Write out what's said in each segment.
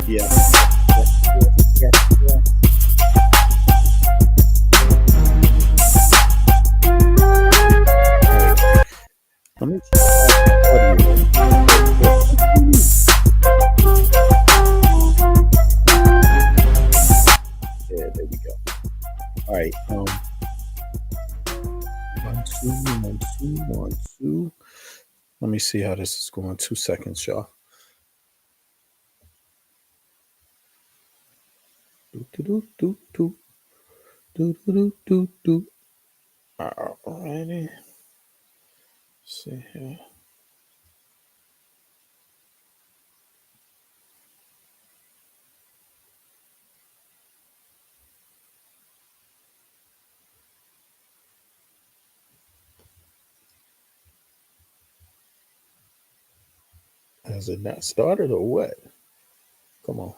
Yeah. Yeah. Yeah. Right. Let me check audio. Yeah, there we go. All right. 1, 2, 1, 2, 1, 2. Let me see how this is going. 2 seconds, y'all. Do, do, do, do, do, do, do, do, do. All righty. See here. Has it not started or what? Come on.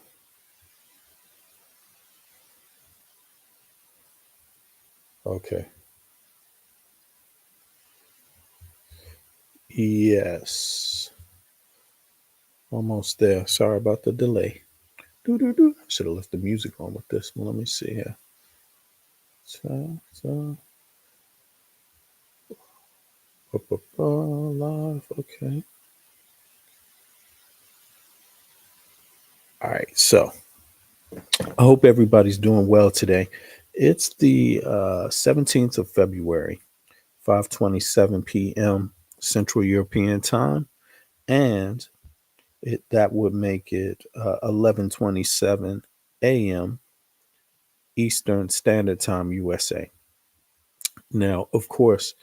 Okay. Yes. Almost there. Sorry about the delay. I should have left the music on with this one. Let me see here. So, live. Okay. All right. So, I hope everybody's doing well today. It's the 17th of February, 5:27 p.m. Central European Time, and that would make it 11:27 a.m. Eastern Standard Time, USA. Now, of course,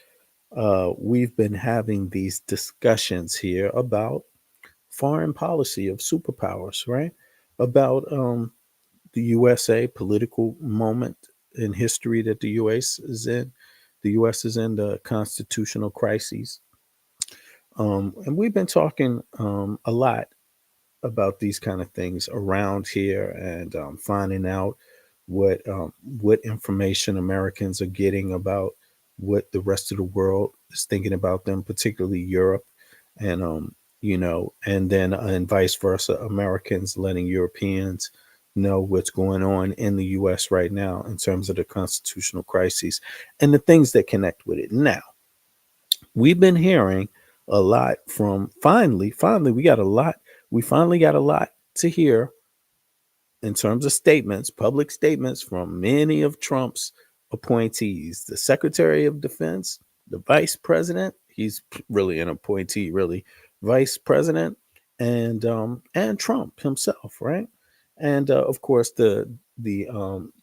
we've been having these discussions here about foreign policy of superpowers, right? About the USA political moment in history that the US is in. The US is in the constitutional crises. And we've been talking a lot about these kind of things around here and finding out what information Americans are getting about what the rest of the world is thinking about them, particularly Europe, and and then and vice versa, Americans letting Europeans know what's going on in the U.S. right now in terms of the constitutional crises and the things that connect with it. Now, we've been hearing a lot from finally we got a lot. We finally got a lot to hear in terms of statements, public statements from many of Trump's appointees, the Secretary of Defense, the Vice President. He's really an appointee, really, Vice President, and Trump himself, right? And of course, the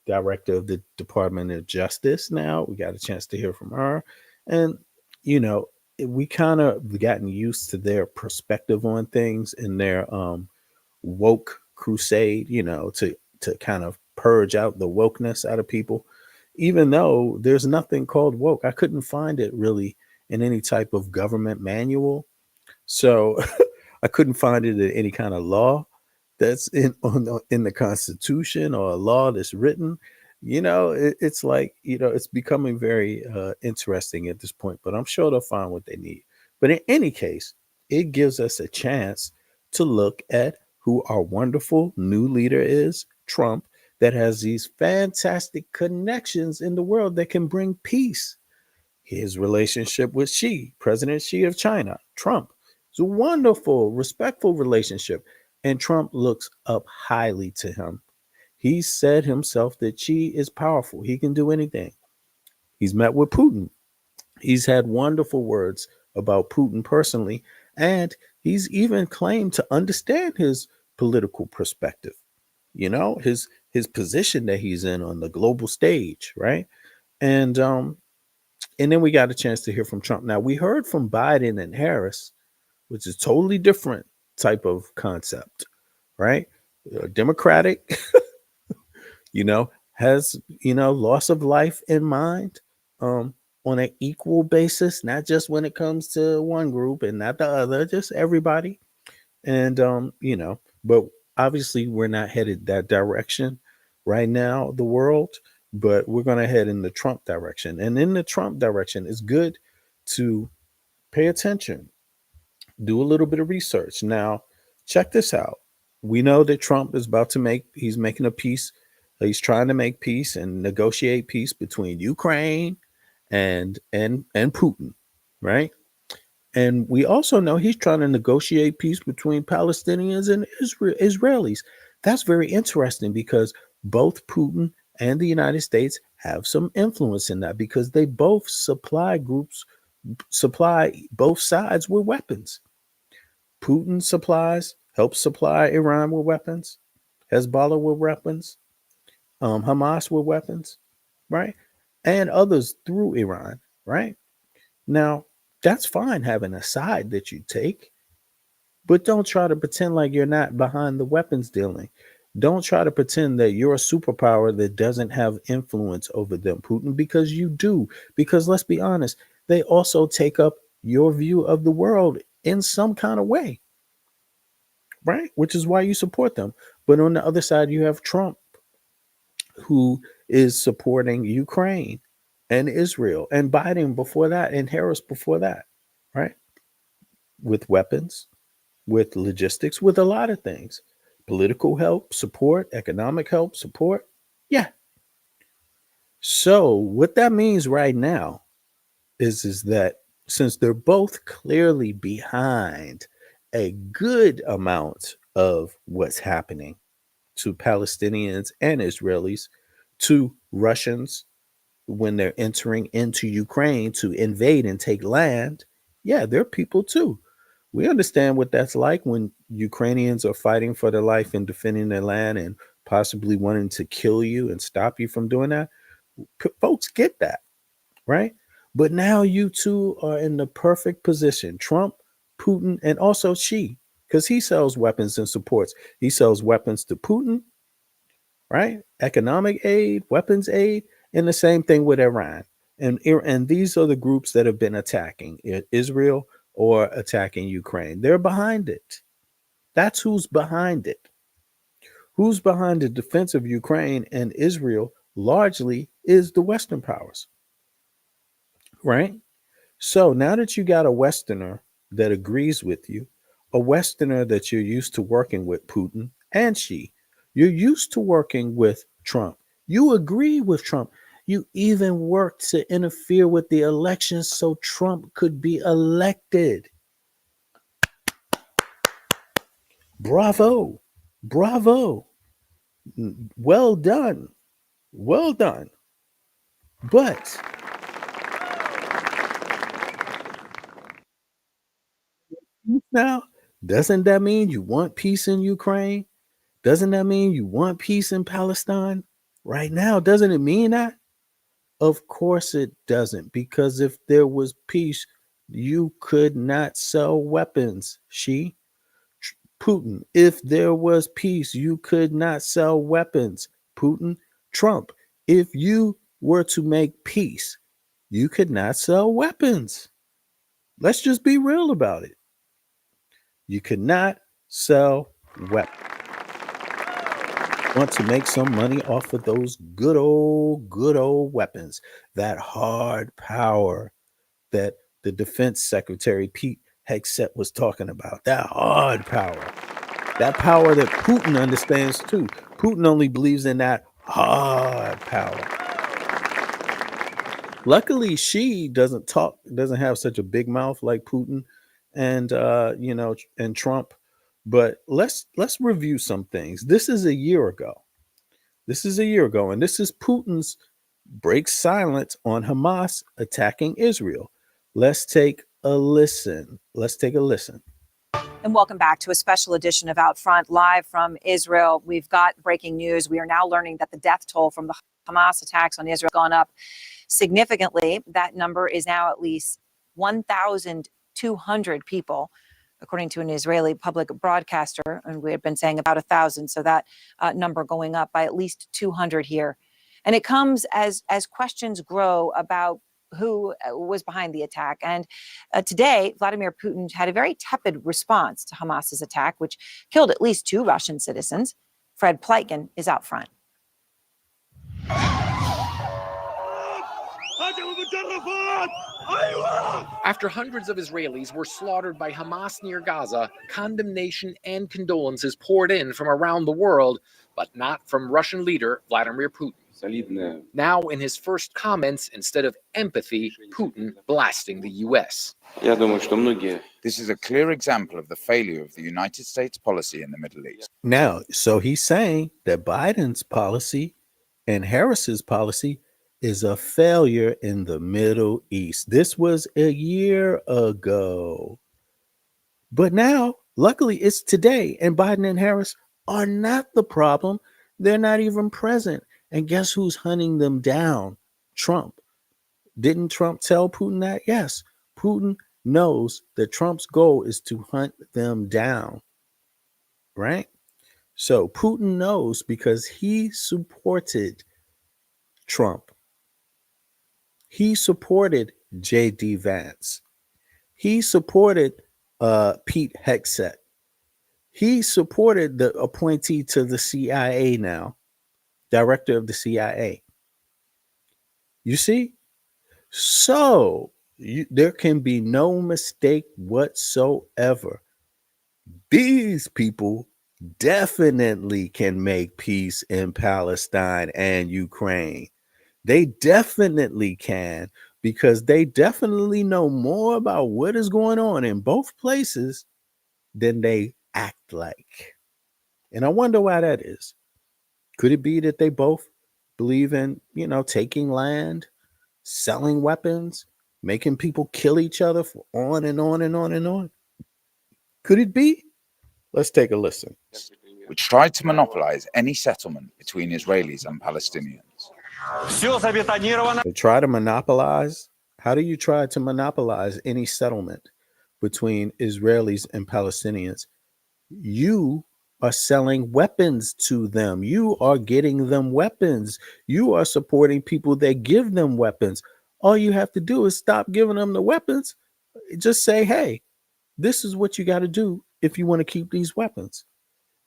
Director of the Department of Justice. Now we got a chance to hear from her, and you know, we kind of gotten used to their perspective on things and their woke crusade, to kind of purge out the wokeness out of people, even though there's nothing called woke. I couldn't find it really in any type of government manual. So I couldn't find it in any kind of law that's in the Constitution or a law that's written. It's like, it's becoming very interesting at this point, but I'm sure they'll find what they need. But in any case, it gives us a chance to look at who our wonderful new leader is, Trump, that has these fantastic connections in the world that can bring peace. His relationship with President Xi of China, Trump. It's a wonderful, respectful relationship. And Trump looks up highly to him. He said himself that Xi is powerful. He can do anything. He's met with Putin. He's had wonderful words about Putin personally. And he's even claimed to understand his political perspective, his position that he's in on the global stage, right? And then we got a chance to hear from Trump. Now, we heard from Biden and Harris, which is totally different type of concept. right? Democratic, has, loss of life in mind, um, on an equal basis, not just when it comes to one group and not the other, just everybody. And, but obviously we're not headed that direction right now, the world, but we're going to head in the Trump direction. And in the Trump direction, it's good to pay attention, do a little bit of research. Now, check this out. We know that Trump is he's making a peace. He's trying to make peace and negotiate peace between Ukraine and Putin, right? And we also know he's trying to negotiate peace between Palestinians and Israelis. That's very interesting because both Putin and the United States have some influence in that because they both supply both sides with weapons. Putin helps supply Iran with weapons, Hezbollah with weapons, Hamas with weapons, right? And others through Iran, right? Now, that's fine having a side that you take, but don't try to pretend like you're not behind the weapons dealing. Don't try to pretend that you're a superpower that doesn't have influence over them, Putin, because you do. Because let's be honest, they also take up your view of the world in some kind of way, right? Which is why you support them. But on the other side, you have Trump, who is supporting Ukraine and Israel, and Biden before that, and Harris before that, right? With weapons, with logistics, with a lot of things, political help, support, economic help, support. Yeah. So what that means right now is that since they're both clearly behind a good amount of what's happening to Palestinians and Israelis, to Russians when they're entering into Ukraine to invade and take land, yeah, they're people too. We understand what that's like when Ukrainians are fighting for their life and defending their land and possibly wanting to kill you and stop you from doing that. Folks get that, right? But now you two are in the perfect position. Trump, Putin, and also Xi, because he sells weapons and supports. He sells weapons to Putin, right? Economic aid, weapons aid, and the same thing with Iran. And these are the groups that have been attacking Israel or attacking Ukraine. They're behind it. That's who's behind it. Who's behind the defense of Ukraine and Israel largely is the Western powers, right? So now that you got a Westerner that agrees with you, a Westerner that you're used to working with Putin and Xi, you're used to working with Trump. You agree with Trump. You even worked to interfere with the elections so Trump could be elected. Bravo. Bravo. Well done. Well done. But now, doesn't that mean you want peace in Ukraine? Doesn't that mean you want peace in Palestine right now? Doesn't it mean that? Of course it doesn't, because if there was peace, you could not sell weapons. Putin, if there was peace, you could not sell weapons. Putin, Trump, if you were to make peace, you could not sell weapons. Let's just be real about it. You could not sell weapons. Want to make some money off of those good old weapons, that hard power that the defense secretary Pete Hegseth was talking about, that hard power, that power that Putin understands too. Putin only believes in that hard power. Luckily, she doesn't have such a big mouth like Putin and and Trump. But let's review some things. This is a year ago. And this is Putin's break silence on Hamas attacking Israel. Let's take a listen. And welcome back to a special edition of Out Front, live from Israel. We've got breaking news. We are now learning that the death toll from the Hamas attacks on Israel has gone up significantly. That number is now at least 1,200 people according to an Israeli public broadcaster. And we had been saying about 1,000. So that number going up by at least 200 here. And it comes as questions grow about who was behind the attack. And today, Vladimir Putin had a very tepid response to Hamas's attack, which killed at least 2 Russian citizens. Fred Pleitgen is out front. After hundreds of Israelis were slaughtered by Hamas near Gaza, condemnation and condolences poured in from around the world, but not from Russian leader Vladimir Putin. Now, in his first comments, instead of empathy, Putin blasting the U.S. This is a clear example of the failure of the United States policy in the Middle East. Now, so he's saying that Biden's policy and Harris's policy is a failure in the Middle East. This was a year ago. But now, luckily, it's today, and Biden and Harris are not the problem. They're not even present. And guess who's hunting them down? Trump. Didn't Trump tell Putin that? Yes. Putin knows that Trump's goal is to hunt them down. Right? So Putin knows because he supported Trump. He supported J.D. Vance. He supported Pete Hegseth. He supported the appointee to the CIA now, director of the CIA. You see? So there can be no mistake whatsoever. These people definitely can make peace in Palestine and Ukraine. They definitely can, because they definitely know more about what is going on in both places than they act like. And I wonder why that is. Could it be that they both believe in, taking land, selling weapons, making people kill each other for on and on and on and on? Could it be? Let's take a listen. Which tried to monopolize any settlement between Israelis and Palestinians. They try to monopolize. How do you try to monopolize any settlement between Israelis and Palestinians? You are selling weapons to them. You are getting them weapons. You are supporting people that give them weapons. All you have to do is stop giving them the weapons. Just say, hey, this is what you got to do if you want to keep these weapons.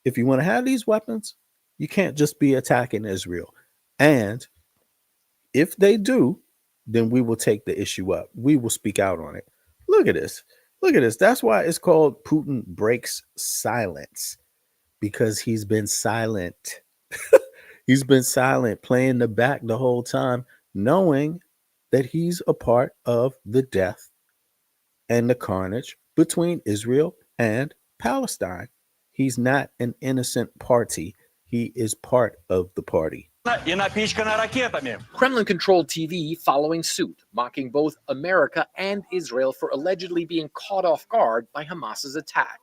If you want to have these weapons, you can't just be attacking Israel. And if they do, then we will take the issue up. We will speak out on it. Look at this. Look at this. That's why it's called Putin breaks silence, because he's been silent. He's been silent, playing the back the whole time, knowing that he's a part of the death and the carnage between Israel and Palestine. He's not an innocent party. He is part of the party. Kremlin-controlled TV following suit, mocking both America and Israel for allegedly being caught off guard by Hamas's attack.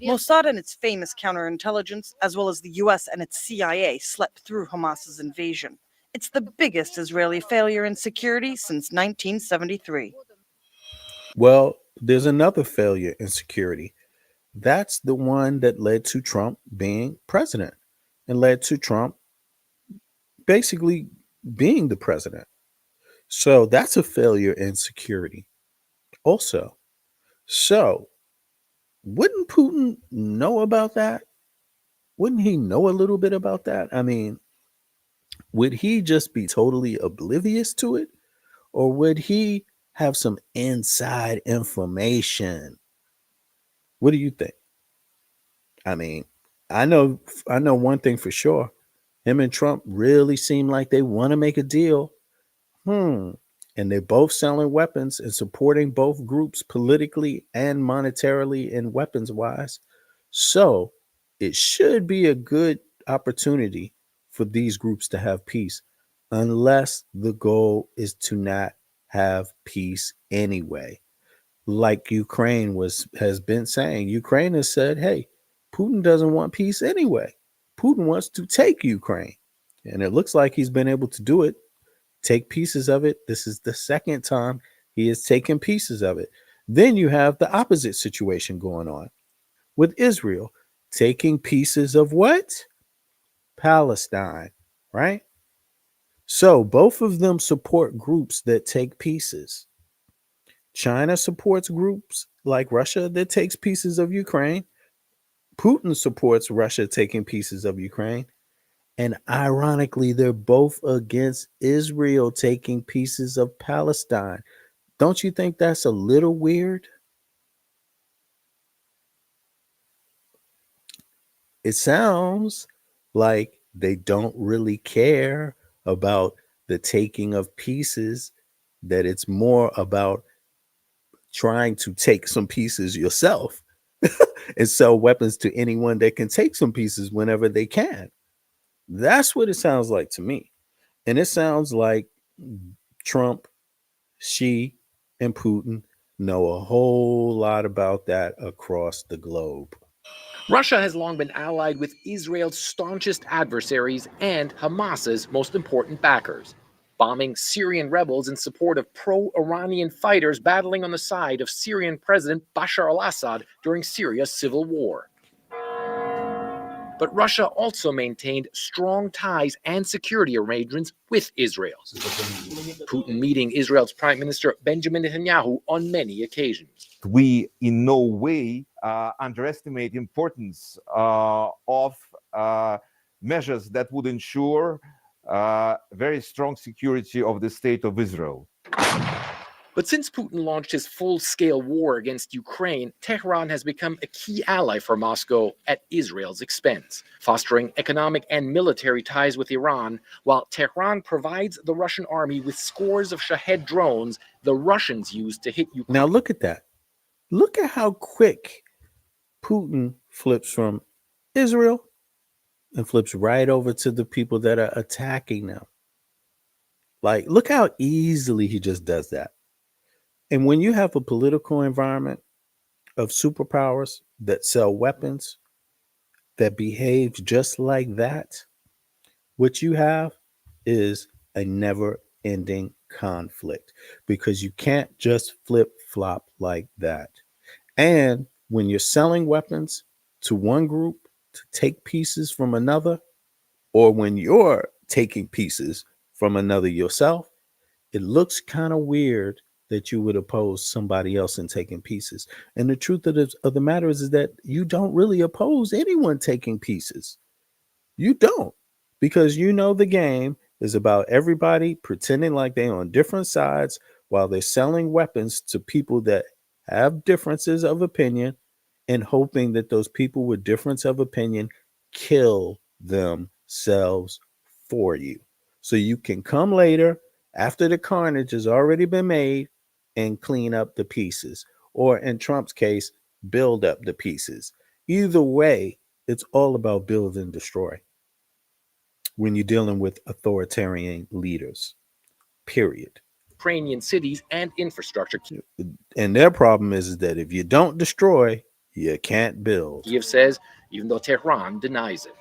Mossad and its famous counterintelligence, as well as the U.S. and its CIA, slept through Hamas's invasion. It's the biggest Israeli failure in security since 1973. Well, there's another failure in security. That's the one that led to Trump being president and led to Trump basically being the president. So that's a failure in security also. So wouldn't Putin know about that? Wouldn't he know a little bit about that? I mean, would he just be totally oblivious to it? Or would he have some inside information? What do you think? I mean, I know one thing for sure. Him and Trump really seem like they want to make a deal. And they're both selling weapons and supporting both groups politically and monetarily and weapons wise. So it should be a good opportunity for these groups to have peace, unless the goal is to not have peace anyway. Like Ukraine has been saying. Ukraine has said, hey, Putin doesn't want peace anyway. Putin wants to take Ukraine. And it looks like he's been able to do it, take pieces of it. This is the second time He is taking pieces of it. Then you have the opposite situation going on with Israel taking pieces of what? Palestine, right? So both of them support groups that take pieces. China supports groups like Russia that takes pieces of Ukraine. Putin supports Russia taking pieces of Ukraine. And ironically, they're both against Israel taking pieces of Palestine. Don't you think that's a little weird? It sounds like they don't really care about the taking of pieces, that it's more about trying to take some pieces yourself and sell weapons to anyone that can take some pieces whenever they can. That's what it sounds like to me. And it sounds like Trump, Xi, and Putin know a whole lot about that across the globe. Russia has long been allied with Israel's staunchest adversaries and Hamas's most important backers, bombing Syrian rebels in support of pro-Iranian fighters battling on the side of Syrian President Bashar al-Assad during Syria's civil war. But Russia also maintained strong ties and security arrangements with Israel, Putin meeting Israel's Prime Minister Benjamin Netanyahu on many occasions. We in no way underestimate the importance of measures that would ensure very strong security of the state of Israel. But since Putin launched his full-scale war against Ukraine, Tehran has become a key ally for Moscow at Israel's expense, fostering economic and military ties with Iran, while Tehran provides the Russian army with scores of Shahed drones the Russians used to hit Ukraine. Now look at that. Look at how quick Putin flips from Israel and flips right over to the people that are attacking them. Like, look how easily he just does that. And when you have a political environment of superpowers that sell weapons that behave just like that, what you have is a never-ending conflict, because you can't just flip-flop like that. And when you're selling weapons to one group to take pieces from another, or when you're taking pieces from another yourself, it looks kind of weird that you would oppose somebody else in taking pieces. And the truth of the matter is that you don't really oppose anyone taking pieces. You don't, because you know the game is about everybody pretending like they're on different sides while they're selling weapons to people that have differences of opinion, and hoping that those people with difference of opinion kill themselves for you. So you can come later after the carnage has already been made and clean up the pieces, or in Trump's case, build up the pieces. Either way, it's all about build and destroy when you're dealing with authoritarian leaders, period. Ukrainian cities and infrastructure. And their problem is that if you don't destroy, you can't build. Kiev says, even though Tehran denies it.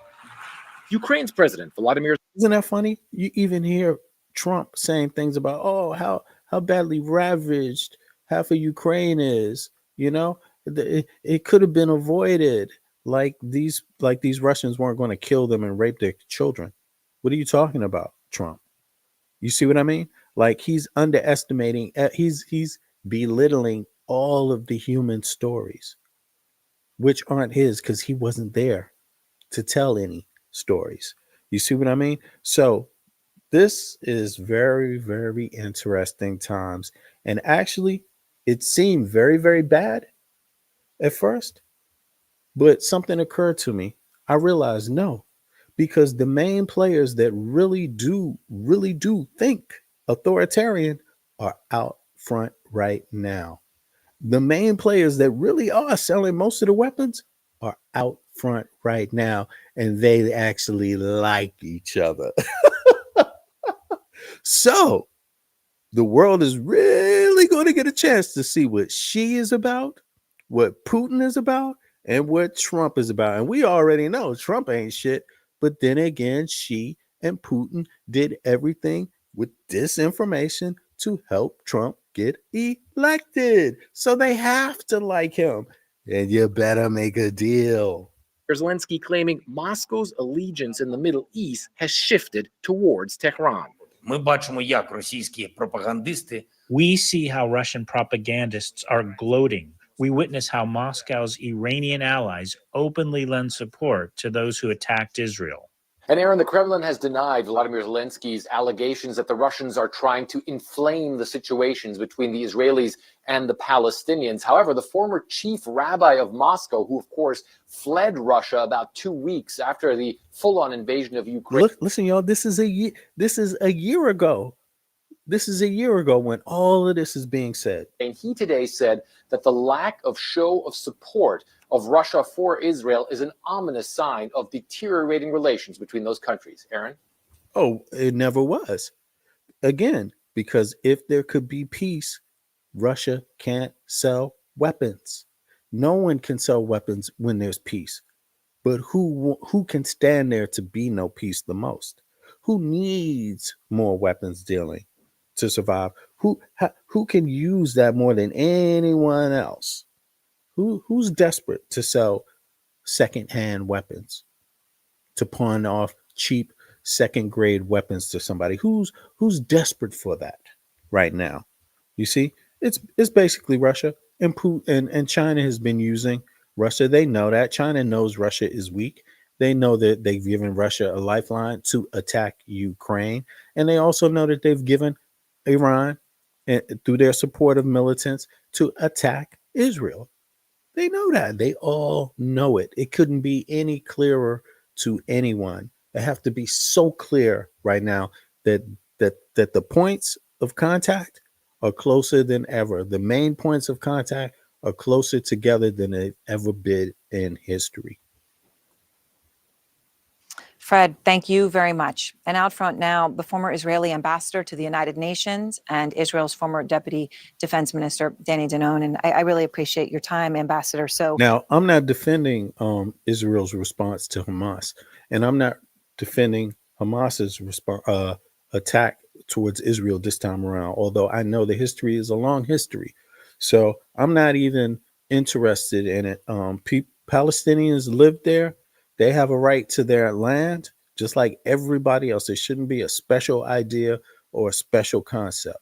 Ukraine's president, Volodymyr. Isn't that funny? You even hear Trump saying things about, oh, how badly ravaged half of Ukraine is. You know, it could have been avoided. Like these Russians weren't going to kill them and rape their children. What are you talking about, Trump? You see what I mean? Like, he's underestimating, he's belittling all of the human stories, which aren't his, because he wasn't there to tell any stories. You see what I mean? So this is very, very interesting times. And actually, it seemed very, very bad at first, but something occurred to me. I realized no, because the main players that really do think authoritarian are out front right now. The main players that really are selling most of the weapons are out front right now, and they actually like each other. So the world is really going to get a chance to see what Xi is about, what Putin is about, and what Trump is about. And we already know Trump ain't shit. But then again, Xi and Putin did everything with disinformation to help Trump get elected. So they have to like him. And you better make a deal. Zelensky claiming Moscow's allegiance in the Middle East has shifted towards Tehran. Ми бачимо, як російські пропагандисти We see how Russian propagandists are gloating. We witness how Moscow's Iranian allies openly lend support to those who attacked Israel. And Aaron, the Kremlin has denied Vladimir Zelensky's allegations that the Russians are trying to inflame the situations between the Israelis and the Palestinians. However, the former chief rabbi of Moscow, who of course fled Russia about 2 weeks after the full-on invasion of Ukraine. Listen, y'all, this is a year ago. This is a year ago when all of this is being said. And he today said that the lack of show of support of Russia for Israel is an ominous sign of deteriorating relations between those countries. Aaron? Oh, it never was. Again, because if there could be peace, Russia can't sell weapons. No one can sell weapons when there's peace. But who can stand there to be no peace the most? Who needs more weapons dealing to survive? Who can use that more than anyone else? Who's desperate to sell secondhand weapons, to pawn off cheap second-grade weapons to somebody? Who's desperate for that right now? You see, it's basically Russia, and Putin and China has been using Russia. They know that. China knows Russia is weak. They know that they've given Russia a lifeline to attack Ukraine, and they also know that they've given Iran, through their support of militants, to attack Israel. They know that. They all know it. It couldn't be any clearer to anyone. They have to be so clear right now that the points of contact are closer than ever. The main points of contact are closer together than they've ever been in history. Fred, thank you very much. And out front now, the former Israeli ambassador to the United Nations and Israel's former deputy defense minister, Danny Danon. And I really appreciate your time, Ambassador. So now I'm not defending Israel's response to Hamas, and I'm not defending Hamas's attack towards Israel this time around, although I know the history is a long history. So I'm not even interested in it. Palestinians live there. They have a right to their land, just like everybody else. It shouldn't be a special idea or a special concept.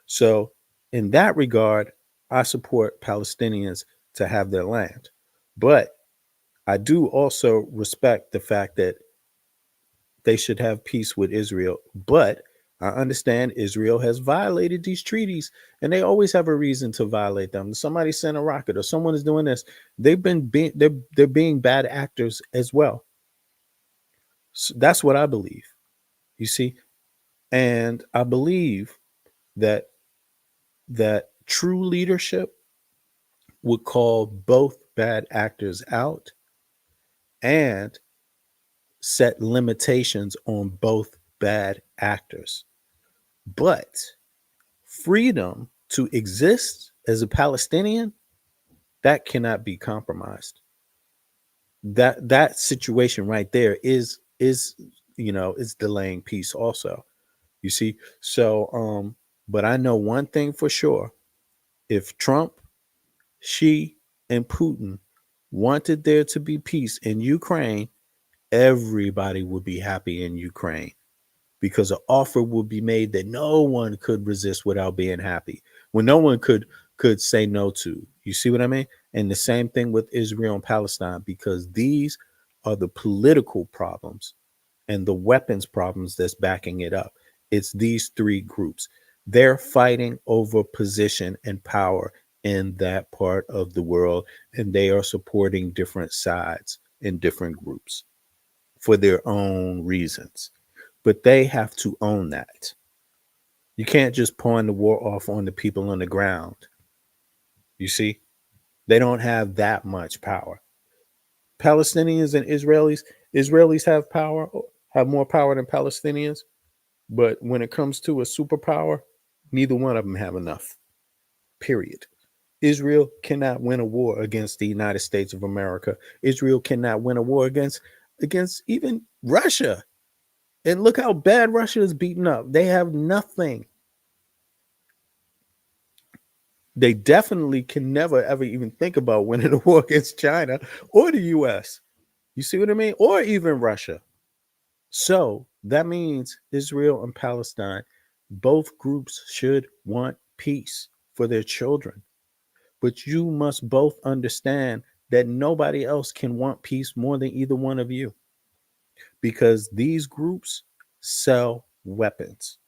So in that regard, I support Palestinians to have their land. But I do also respect the fact that they should have peace with Israel. But I understand Israel has violated these treaties, and they always have a reason to violate them. Somebody sent a rocket or someone is doing this. They're being bad actors as well. So that's what I believe. You see, and I believe that true leadership would call both bad actors out and set limitations on both bad actors. But freedom to exist as a Palestinian, that cannot be compromised. That situation right there is delaying peace also. You see, so but I know one thing for sure. If Trump, Xi, and Putin wanted there to be peace in Ukraine, everybody would be happy in Ukraine, because an offer would be made that no one could resist without being happy, when no one could say no to. You see what I mean? And the same thing with Israel and Palestine, because these are the political problems and the weapons problems that's backing it up. It's these three groups. They're fighting over position and power in that part of the world, and they are supporting different sides in different groups for their own reasons. But they have to own that. You can't just pawn the war off on the people on the ground. You see, they don't have that much power. Palestinians and Israelis have power, have more power than Palestinians. But when it comes to a superpower, neither one of them have enough. Period. Israel cannot win a war against the United States of America. Israel cannot win a war against even Russia. And look how bad Russia is beaten up. They have nothing. They definitely can never ever even think about winning a war against China or the US. You see what I mean? Or even Russia. So that means Israel and Palestine, both groups should want peace for their children. But you must both understand that nobody else can want peace more than either one of you, because these groups sell weapons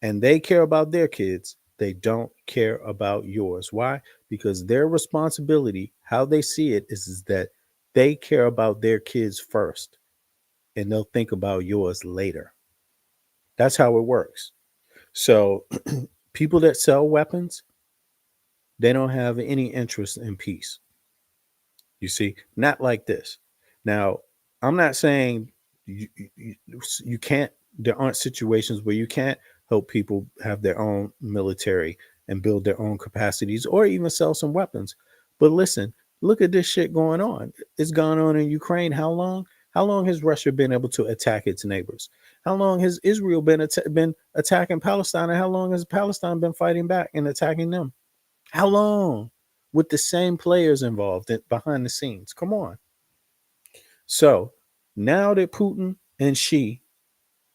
and they care about their kids. They don't care about yours. Why? Because their responsibility, how they see it, is that they care about their kids first and they'll think about yours later. That's how it works. So people that sell weapons, they don't have any interest in peace. You see, not like this. Now, I'm not saying you can't, there aren't situations where you can't help people have their own military and build their own capacities or even sell some weapons. But listen, look at this shit going on. It's gone on in Ukraine. How long? How long has Russia been able to attack its neighbors? How long has Israel been attacking Palestine? And how long has Palestine been fighting back and attacking them? How long? With the same players involved behind the scenes. Come on. So now that Putin and Xi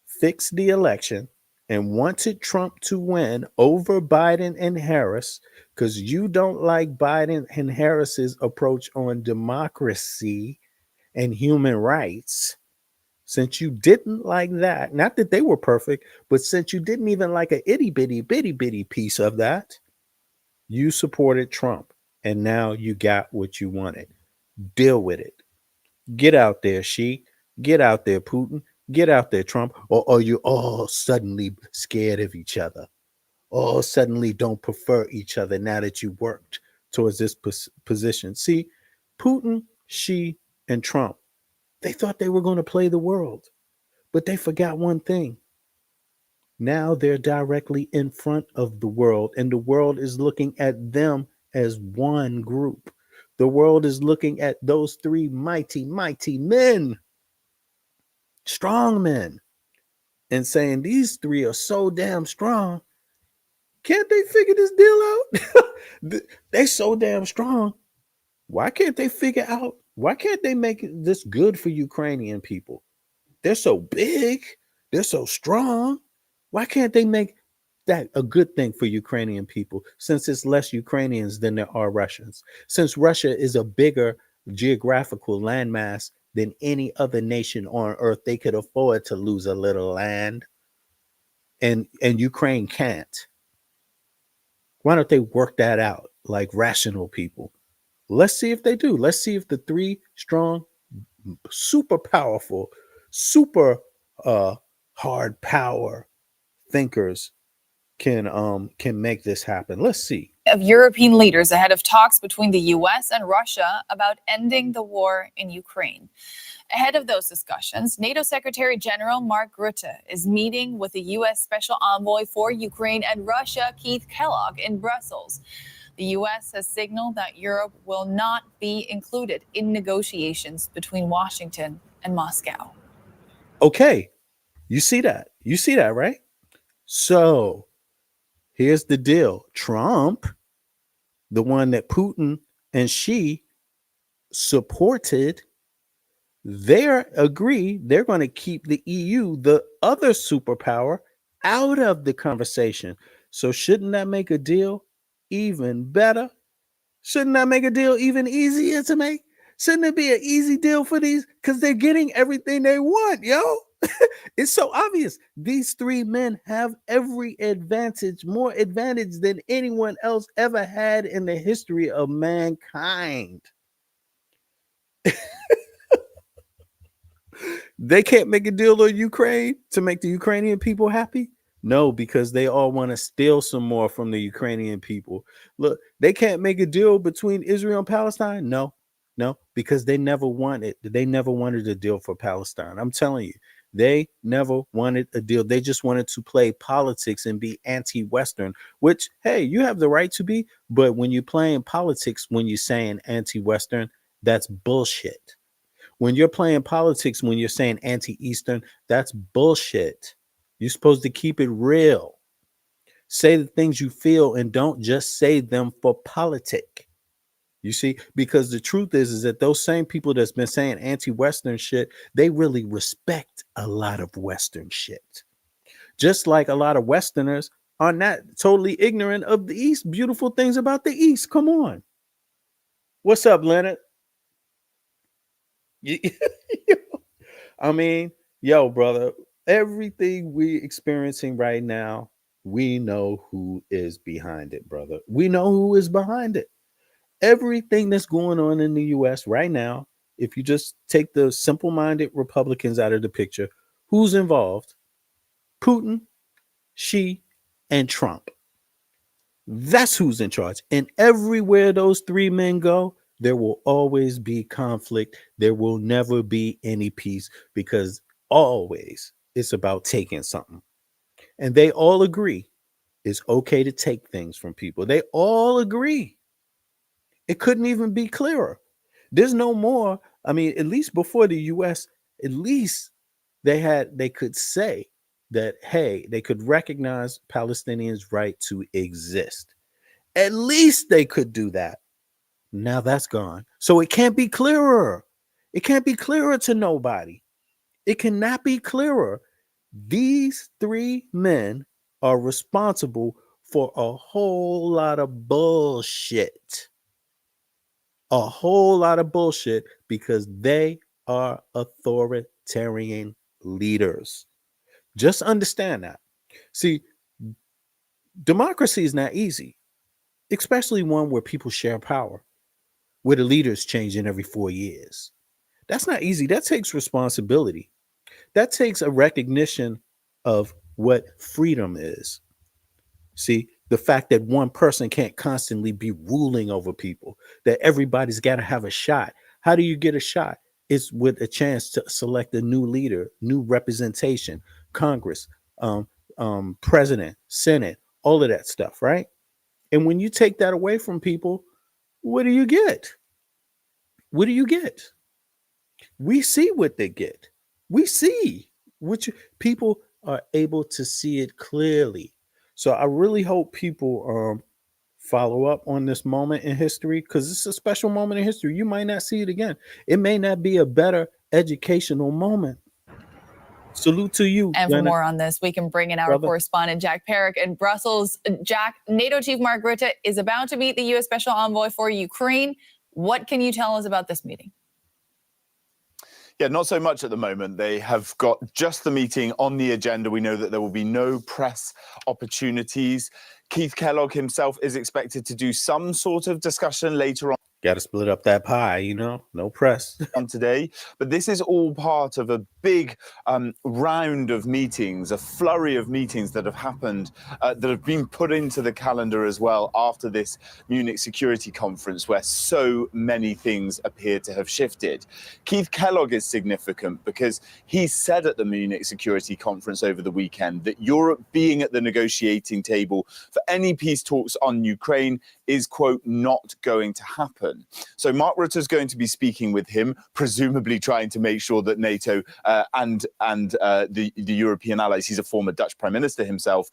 fixed the election and wanted Trump to win over Biden and Harris, because you don't like Biden and Harris's approach on democracy and human rights, since you didn't like that, not that they were perfect, but since you didn't even like a itty bitty piece of that, you supported Trump. And now you got what you wanted. Deal with it. Get out there, Xi. Get out there, Putin. Get out there, Trump. Or are you all suddenly scared of each other? All suddenly don't prefer each other now that you worked towards this position? See, Putin, Xi, and Trump, they thought they were going to play the world, but they forgot one thing. Now they're directly in front of the world, and the world is looking at them as one group. The world is looking at those three mighty men, strong men, and saying these three are so damn strong. Can't they figure this deal out? They so damn strong. Why can't they figure out? Why can't they make this good for Ukrainian people? They're so big. They're so strong. Why can't they make that a good thing for Ukrainian people, since it's less Ukrainians than there are Russians? Since Russia is a bigger geographical landmass than any other nation on earth, they could afford to lose a little land. And Ukraine can't. Why don't they work that out like rational people? Let's see if they do. Let's see if the three strong, super powerful, super hard power thinkers can make this happen. Let's see. Of European leaders ahead of talks between the US and Russia about ending the war in Ukraine. Ahead of those discussions, NATO Secretary General Mark Rutte is meeting with the US Special Envoy for Ukraine and Russia, Keith Kellogg, in Brussels. The US has signaled that Europe will not be included in negotiations between Washington and Moscow. Okay, you see that? You see that, right? So here's the deal. Trump, the one that Putin and Xi supported, they're going to keep the EU, the other superpower, out of the conversation. So shouldn't that make a deal even better? Shouldn't that make a deal even easier to make? Shouldn't it be an easy deal for these? Because they're getting everything they want, yo. It's so obvious. These three men have every advantage, more advantage than anyone else ever had in the history of mankind. They can't make a deal on Ukraine to make the Ukrainian people happy? No, because they all want to steal some more from the Ukrainian people. Look, they can't make a deal between Israel and Palestine? No, because they never wanted a deal for Palestine. I'm telling you, they never wanted a deal. They just wanted to play politics and be anti-Western, which, hey, you have the right to be. But when you're playing politics, when you're saying anti-Western, that's bullshit. When you're playing politics, when you're saying anti-Eastern, that's bullshit. You're supposed to keep it real. Say the things you feel and don't just say them for politic. You see, because the truth is that those same people that's been saying anti-Western shit, they really respect a lot of Western shit. Just like a lot of Westerners are not totally ignorant of the East, beautiful things about the East. Come on. What's up, Leonard? I mean, yo, brother, everything we experiencing right now, we know who is behind it, brother. We know who is behind it. Everything that's going on in the US right now, if you just take the simple-minded Republicans out of the picture, who's involved? Putin, Xi, and Trump. That's who's in charge. And everywhere those three men go, there will always be conflict. There will never be any peace because always it's about taking something. And they all agree it's okay to take things from people. They all agree. It couldn't even be clearer. There's no more. I mean, at least before the US, at least they could say that, hey, they could recognize Palestinians' right to exist. At least they could do that. Now that's gone. So it can't be clearer. It can't be clearer to nobody. It cannot be clearer. These three men are responsible for a whole lot of bullshit. A whole lot of bullshit because they are authoritarian leaders. Just understand that. See, democracy is not easy, especially one where people share power, where the leaders changing every 4 years. That's not easy. That takes responsibility. That takes a recognition of what freedom is. See, the fact that one person can't constantly be ruling over people, that everybody's got to have a shot. How do you get a shot? It's with a chance to select a new leader, new representation, Congress, president, Senate, all of that stuff, right? And when you take that away from people, what do you get? What do you get? We see what they get. We see which people are able to see it clearly. So I really hope people follow up on this moment in history because it's a special moment in history. You might not see it again. It may not be a better educational moment. Salute to you. And for Leonard. more on this, we can bring in our Brother. correspondent, Jack Perrick in Brussels. Jack, NATO Chief Mark Rutte is about to meet the U.S. Special Envoy for Ukraine. What can you tell us about this meeting? Yeah, not so much at the moment. They have got just the meeting on the agenda. We know that there will be no press opportunities. Keith Kellogg himself is expected to do some sort of discussion later on. Got to split up that pie, no press. On today, but this is all part of a big round of meetings, a flurry of meetings that have happened, that have been put into the calendar as well after this Munich Security Conference, where so many things appear to have shifted. Keith Kellogg is significant because he said at the Munich Security Conference over the weekend that Europe being at the negotiating table for any peace talks on Ukraine is, quote, not going to happen. So Mark Rutte is going to be speaking with him, presumably trying to make sure that NATO and the European allies, he's a former Dutch prime minister himself,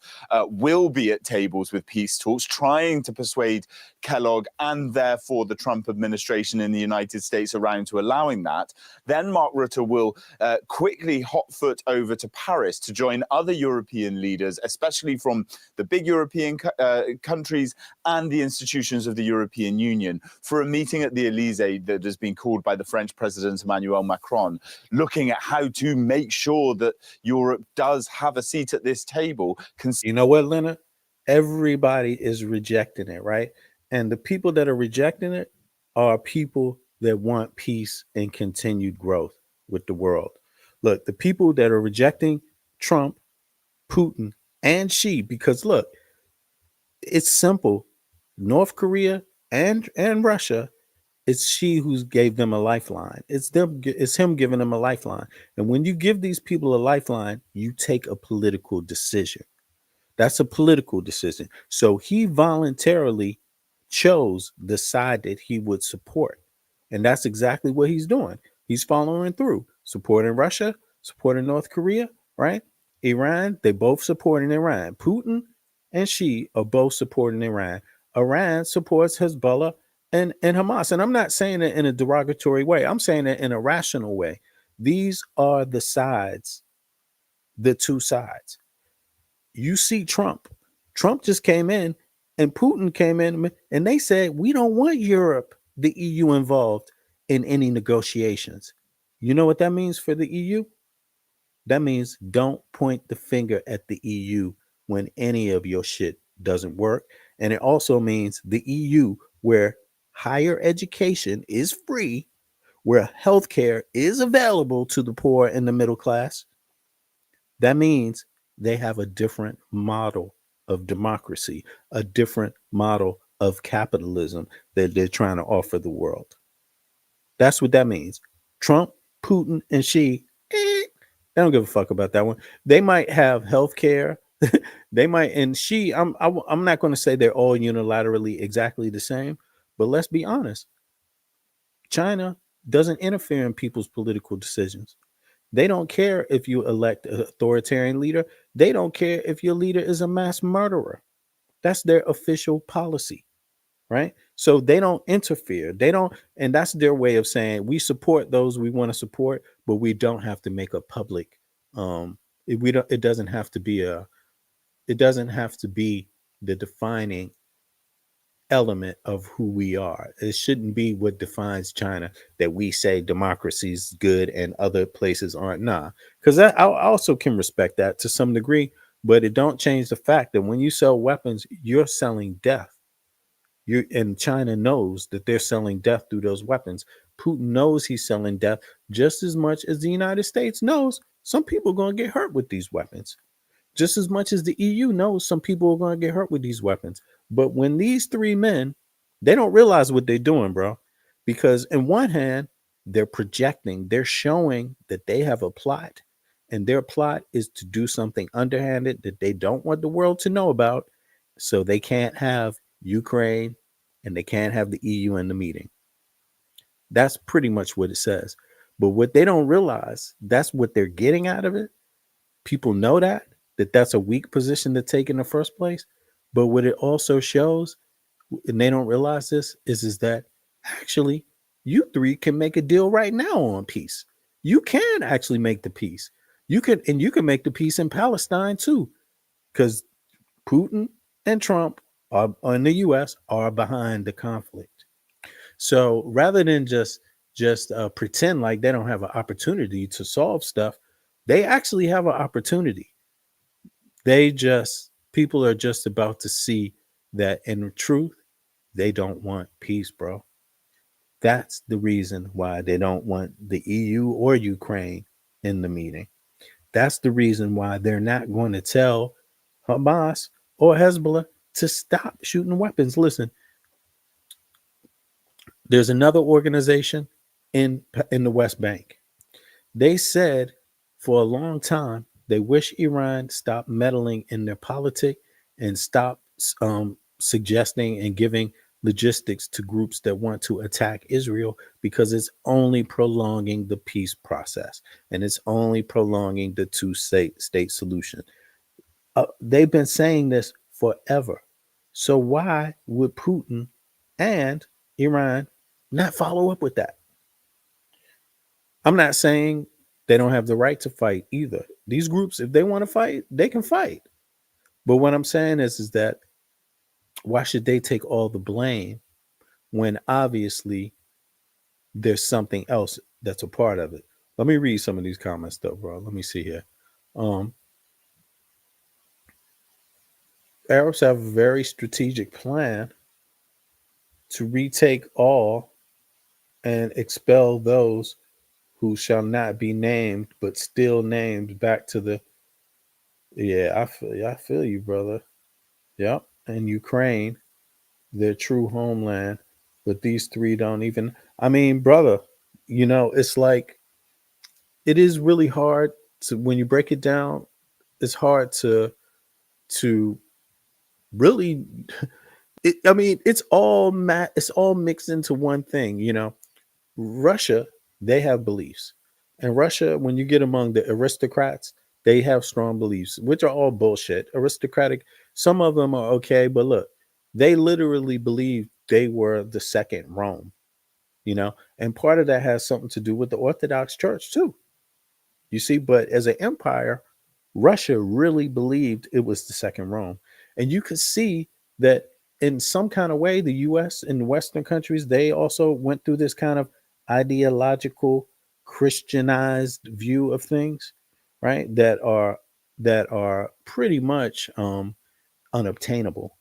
will be at tables with peace talks, trying to persuade Kellogg and therefore the Trump administration in the United States around to allowing that. Then Mark Rutte will quickly hot foot over to Paris to join other European leaders, especially from the big European countries and the institutions of the European Union, for a meeting at the Elysee that has been called by the French President Emmanuel Macron, looking at how to make sure that Europe does have a seat at this table. You know what, Leonard? Everybody is rejecting it, right? And the people that are rejecting it are people that want peace and continued growth with the world. Look, the people that are rejecting Trump, Putin, and Xi, because look, it's simple. North Korea and Russia, it's Xi who gave them a lifeline. It's him giving them a lifeline. And when you give these people a lifeline, you take a political decision. That's a political decision. So he voluntarily chose the side that he would support. And that's exactly what he's doing. He's following through, supporting Russia, supporting North Korea, right? Iran, they both supporting Iran. Putin and Xi are both supporting Iran. Iran supports Hezbollah and Hamas. And I'm not saying it in a derogatory way. I'm saying it in a rational way. These are the sides, the two sides. You see Trump. Trump just came in and Putin came in and they said, we don't want Europe, the EU involved in any negotiations. You know what that means for the EU? That means don't point the finger at the EU when any of your shit doesn't work. And it also means the EU, where higher education is free, where healthcare is available to the poor and the middle class, that means they have a different model of democracy, a different model of capitalism that they're trying to offer the world. That's what that means. Trump, Putin, and Xi, they don't give a fuck about that one. They might have health care. They might, and Xi, I'm not going to say they're all unilaterally exactly the same, but let's be honest. China doesn't interfere in people's political decisions. They don't care if you elect an authoritarian leader. They don't care if your leader is a mass murderer. That's their official policy, right? So they don't interfere. They don't, and that's their way of saying we support those we want to support, but we don't have to make a public. We don't. It doesn't have to be a. It doesn't have to be the defining element of who we are. It shouldn't be what defines China, that we say democracy is good and other places aren't. Nah, because I also can respect that to some degree, but it don't change the fact that when you sell weapons, you're selling death. And China knows that they're selling death through those weapons. Putin knows he's selling death just as much as the United States knows some people are going to get hurt with these weapons. Just as much as the EU knows some people are going to get hurt with these weapons. But when these three men, they don't realize what they're doing, bro. Because in one hand, they're projecting, they're showing that they have a plot. And their plot is to do something underhanded that they don't want the world to know about. So they can't have Ukraine and they can't have the EU in the meeting. That's pretty much what it says. But what they don't realize, that's what they're getting out of it. People know that that's a weak position to take in the first place. But what it also shows, and they don't realize this, is that actually you three can make a deal right now on peace. You can actually make the peace. You can make the peace in Palestine too, because Putin and Trump in the US are behind the conflict. So rather than just pretend like they don't have an opportunity to solve stuff, they actually have an opportunity. People are just about to see that in truth, they don't want peace, bro. That's the reason why they don't want the EU or Ukraine in the meeting. That's the reason why they're not going to tell Hamas or Hezbollah to stop shooting weapons. Listen, there's another organization in the West Bank. They said for a long time they wish Iran stopped meddling in their politics and stop suggesting and giving logistics to groups that want to attack Israel, because it's only prolonging the peace process and it's only prolonging the two-state solution. They've been saying this forever. So why would Putin and Iran not follow up with that? I'm not saying they don't have the right to fight either. These groups, if they want to fight, they can fight. But what I'm saying is that why should they take all the blame when obviously there's something else that's a part of it? Let me read some of these comments though, bro. Let me see here. Arabs have a very strategic plan to retake all and expel those who shall not be named, but still named back to the. Yeah, I feel you, brother. Yep. And Ukraine, their true homeland, but these three don't even. I mean, brother, it's like it is really hard to, when you break it down, it's hard to really. It's all it's all mixed into one thing. Russia, they have beliefs. And Russia, when you get among the aristocrats, they have strong beliefs, which are all bullshit. Aristocratic Some of them are okay, but look, they literally believed they were the second Rome, and part of that has something to do with the Orthodox Church too. You see, but as an empire, Russia really believed it was the second Rome. And you could see that in some kind of way, the US and Western countries, they also went through this kind of ideological Christianized view of things, right? That are pretty much unobtainable,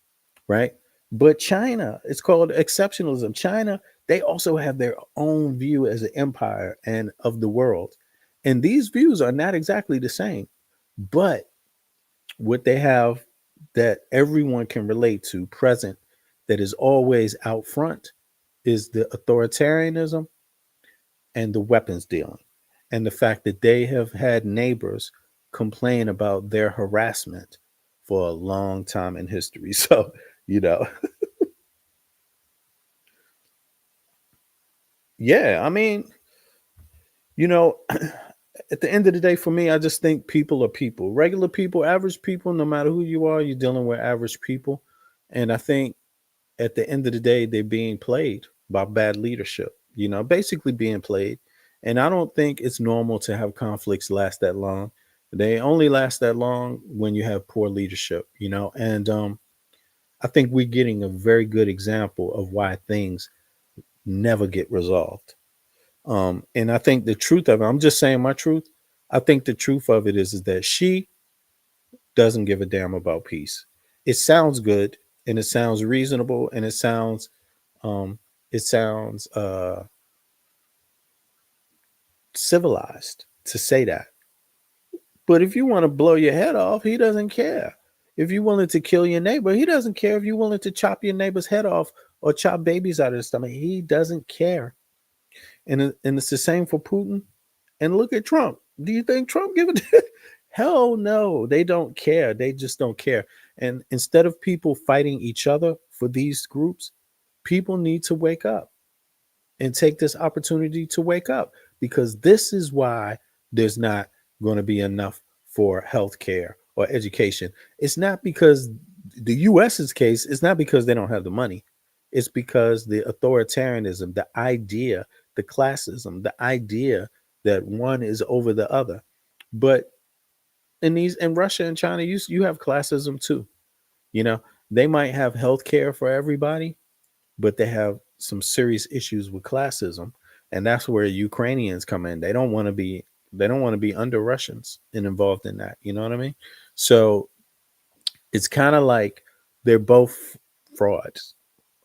right? But China, it's called exceptionalism. China, they also have their own view as an empire and of the world. And these views are not exactly the same, but what they have that everyone can relate to present, that is always out front, is the authoritarianism and the weapons dealing, and the fact that they have had neighbors complain about their harassment for a long time in history. So, you know, yeah, I mean, you know, at the end of the day, for me, I just think people are people, regular people, average people, no matter who you are, you're dealing with average people. And I think at the end of the day, they're being played by bad leadership, basically being played. And I don't think it's normal to have conflicts last that long. They only last that long when you have poor leadership, and I think we're getting a very good example of why things never get resolved. And I think the truth of it, I'm just saying my truth. I think the truth of it is that she doesn't give a damn about peace. It sounds good and it sounds reasonable and um it sounds civilized to say that. But if you want to blow your head off, he doesn't care. If you're willing to kill your neighbor, he doesn't care. If you're willing to chop your neighbor's head off or chop babies out of his stomach, he doesn't care. And it's the same for Putin. And look at Trump. Do you think Trump give a hell no? They don't care. They just don't care. And instead of people fighting each other for these groups, people need to wake up and take this opportunity to wake up, because this is why there's not going to be enough for healthcare or education. It's not because the US's case, it's not because they don't have the money. It's because the authoritarianism, the idea, the classism, the idea that one is over the other. But in Russia and China, you have classism too. You know, they might have health care for everybody, but they have some serious issues with classism. And that's where Ukrainians come in. They don't want to be under Russians and involved in that. You know what I mean? So it's kind of like they're both frauds,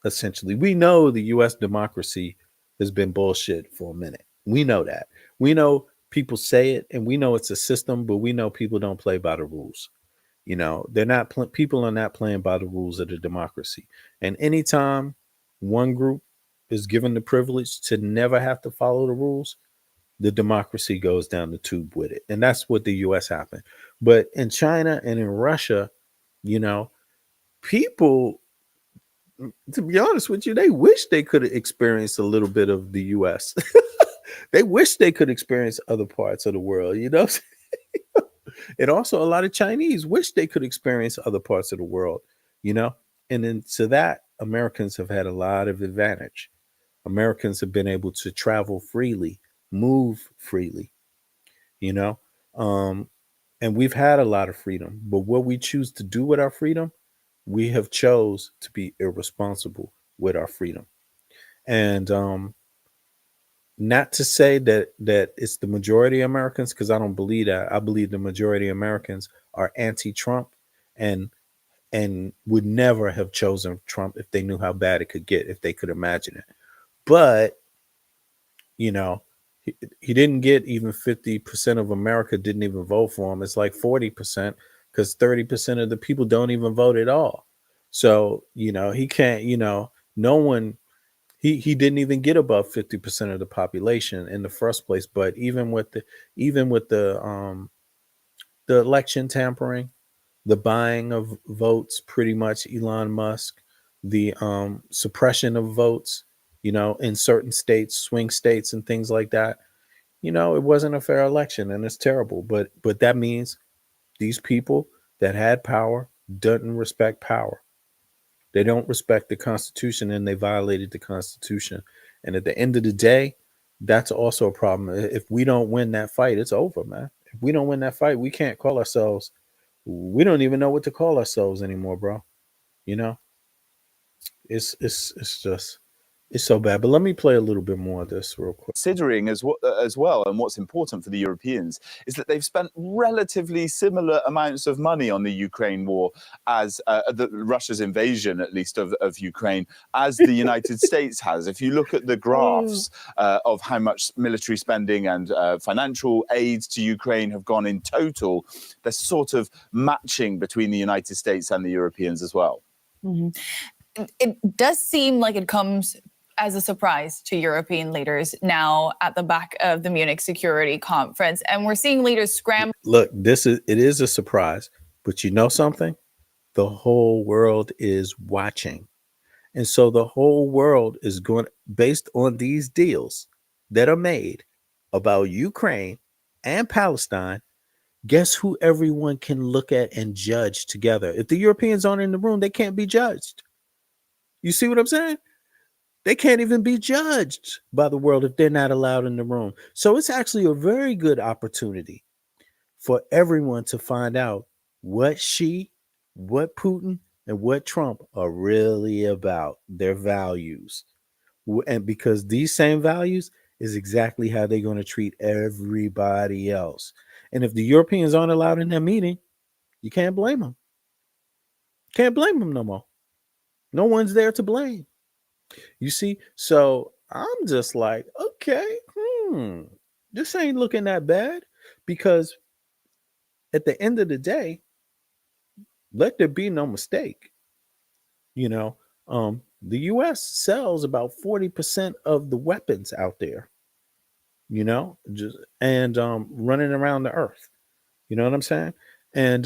essentially. We know the US democracy has been bullshit for a minute. We know that. We know people say it and we know it's a system, but we know people don't play by the rules. They're not people are not playing by the rules of the democracy. And anytime one group is given the privilege to never have to follow the rules, the democracy goes down the tube with it. And that's what the US happened. But in China and in Russia, you know, people, to be honest with you, they wish they could have experienced a little bit of the US. They wish they could experience other parts of the world, And also a lot of Chinese wish they could experience other parts of the world, you know? And then to that, Americans have had a lot of advantage. Americans have been able to travel freely, move freely, you know? Um, and we've had a lot of freedom, but what we choose to do with our freedom, we have chose to be irresponsible with our freedom. And not to say that it's the majority of Americans, because I don't believe that. I believe the majority of Americans are anti-Trump and would never have chosen Trump if they knew how bad it could get, if they could imagine it. But you know, he didn't get even 50% of America didn't even vote for him. It's like 40%, because 30% of the people don't even vote at all. So he can't. No one. He didn't even get above 50% of the population in the first place. But even with the election tampering, the buying of votes, pretty much Elon Musk, the suppression of votes, in certain states, swing states, and things like that. It wasn't a fair election, and it's terrible. But that means these people that had power doesn't respect power. They don't respect the Constitution, and they violated the Constitution. And at the end of the day, that's also a problem. If we don't win that fight, it's over, man. If we don't win that fight, we can't call ourselves. We don't even know what to call ourselves anymore, bro. You know, it's just it's so bad. But let me play a little bit more of this real quick. Considering as well, and what's important for the Europeans is that they've spent relatively similar amounts of money on the Ukraine war as Russia's invasion, at least of Ukraine, as the United States has. If you look at the graphs of how much military spending and financial aid to Ukraine have gone in total, they're sort of matching between the United States and the Europeans as well. Mm-hmm. It does seem like it comes as a surprise to European leaders now at the back of the Munich Security Conference, and we're seeing leaders scramble. Look, it is a surprise, but you know something? The whole world is watching, and so the whole world is going based on these deals that are made about Ukraine and Palestine. Guess who everyone can look at and judge together? If the Europeans aren't in the room, they can't be judged. You see what I'm saying? They can't even be judged by the world if they're not allowed in the room. So it's actually a very good opportunity for everyone to find out what Putin, and what Trump are really about, their values. And because these same values is exactly how they're going to treat everybody else. And if the Europeans aren't allowed in that meeting, you can't blame them. Can't blame them no more. No one's there to blame. You see, so I'm just like, okay, this ain't looking that bad, because at the end of the day, let there be no mistake. You know, the U.S. sells about 40% of the weapons out there, you know, and running around the earth. You know what I'm saying? And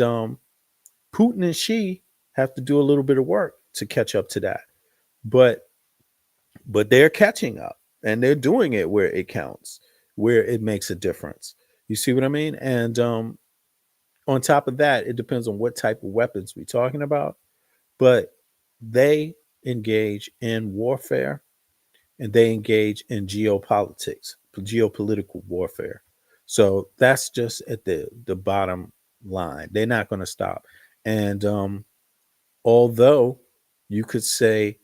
Putin and Xi have to do a little bit of work to catch up to that. But they're catching up, and they're doing it where it counts, where it makes a difference. You see what I mean? And on top of that, it depends on what type of weapons we're talking about. But they engage in warfare, and they engage in geopolitical warfare. So that's just at the bottom line. They're not going to stop. And although you could say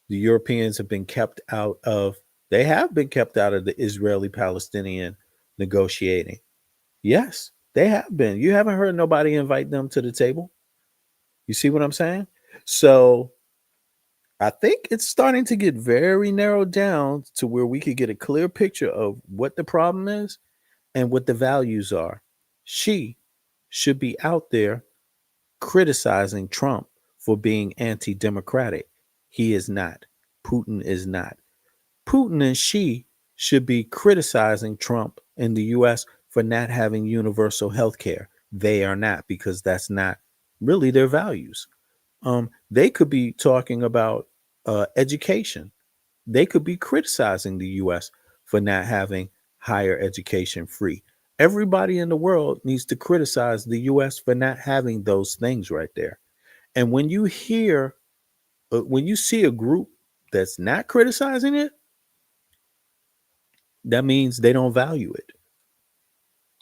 the Europeans have been kept out of the Israeli-Palestinian negotiating. Yes, they have been. You haven't heard nobody invite them to the table. You see what I'm saying? So I think it's starting to get very narrowed down to where we could get a clear picture of what the problem is and what the values are. She should be out there criticizing Trump for being anti-democratic. He is not. Putin is not. Putin and Xi should be criticizing Trump in the U.S. for not having universal health care. They are not, because that's not really their values. They could be talking about education. They could be criticizing the U.S. for not having higher education free. Everybody in the world needs to criticize the U.S. for not having those things right there. And when you see a group that's not criticizing it, that means they don't value it.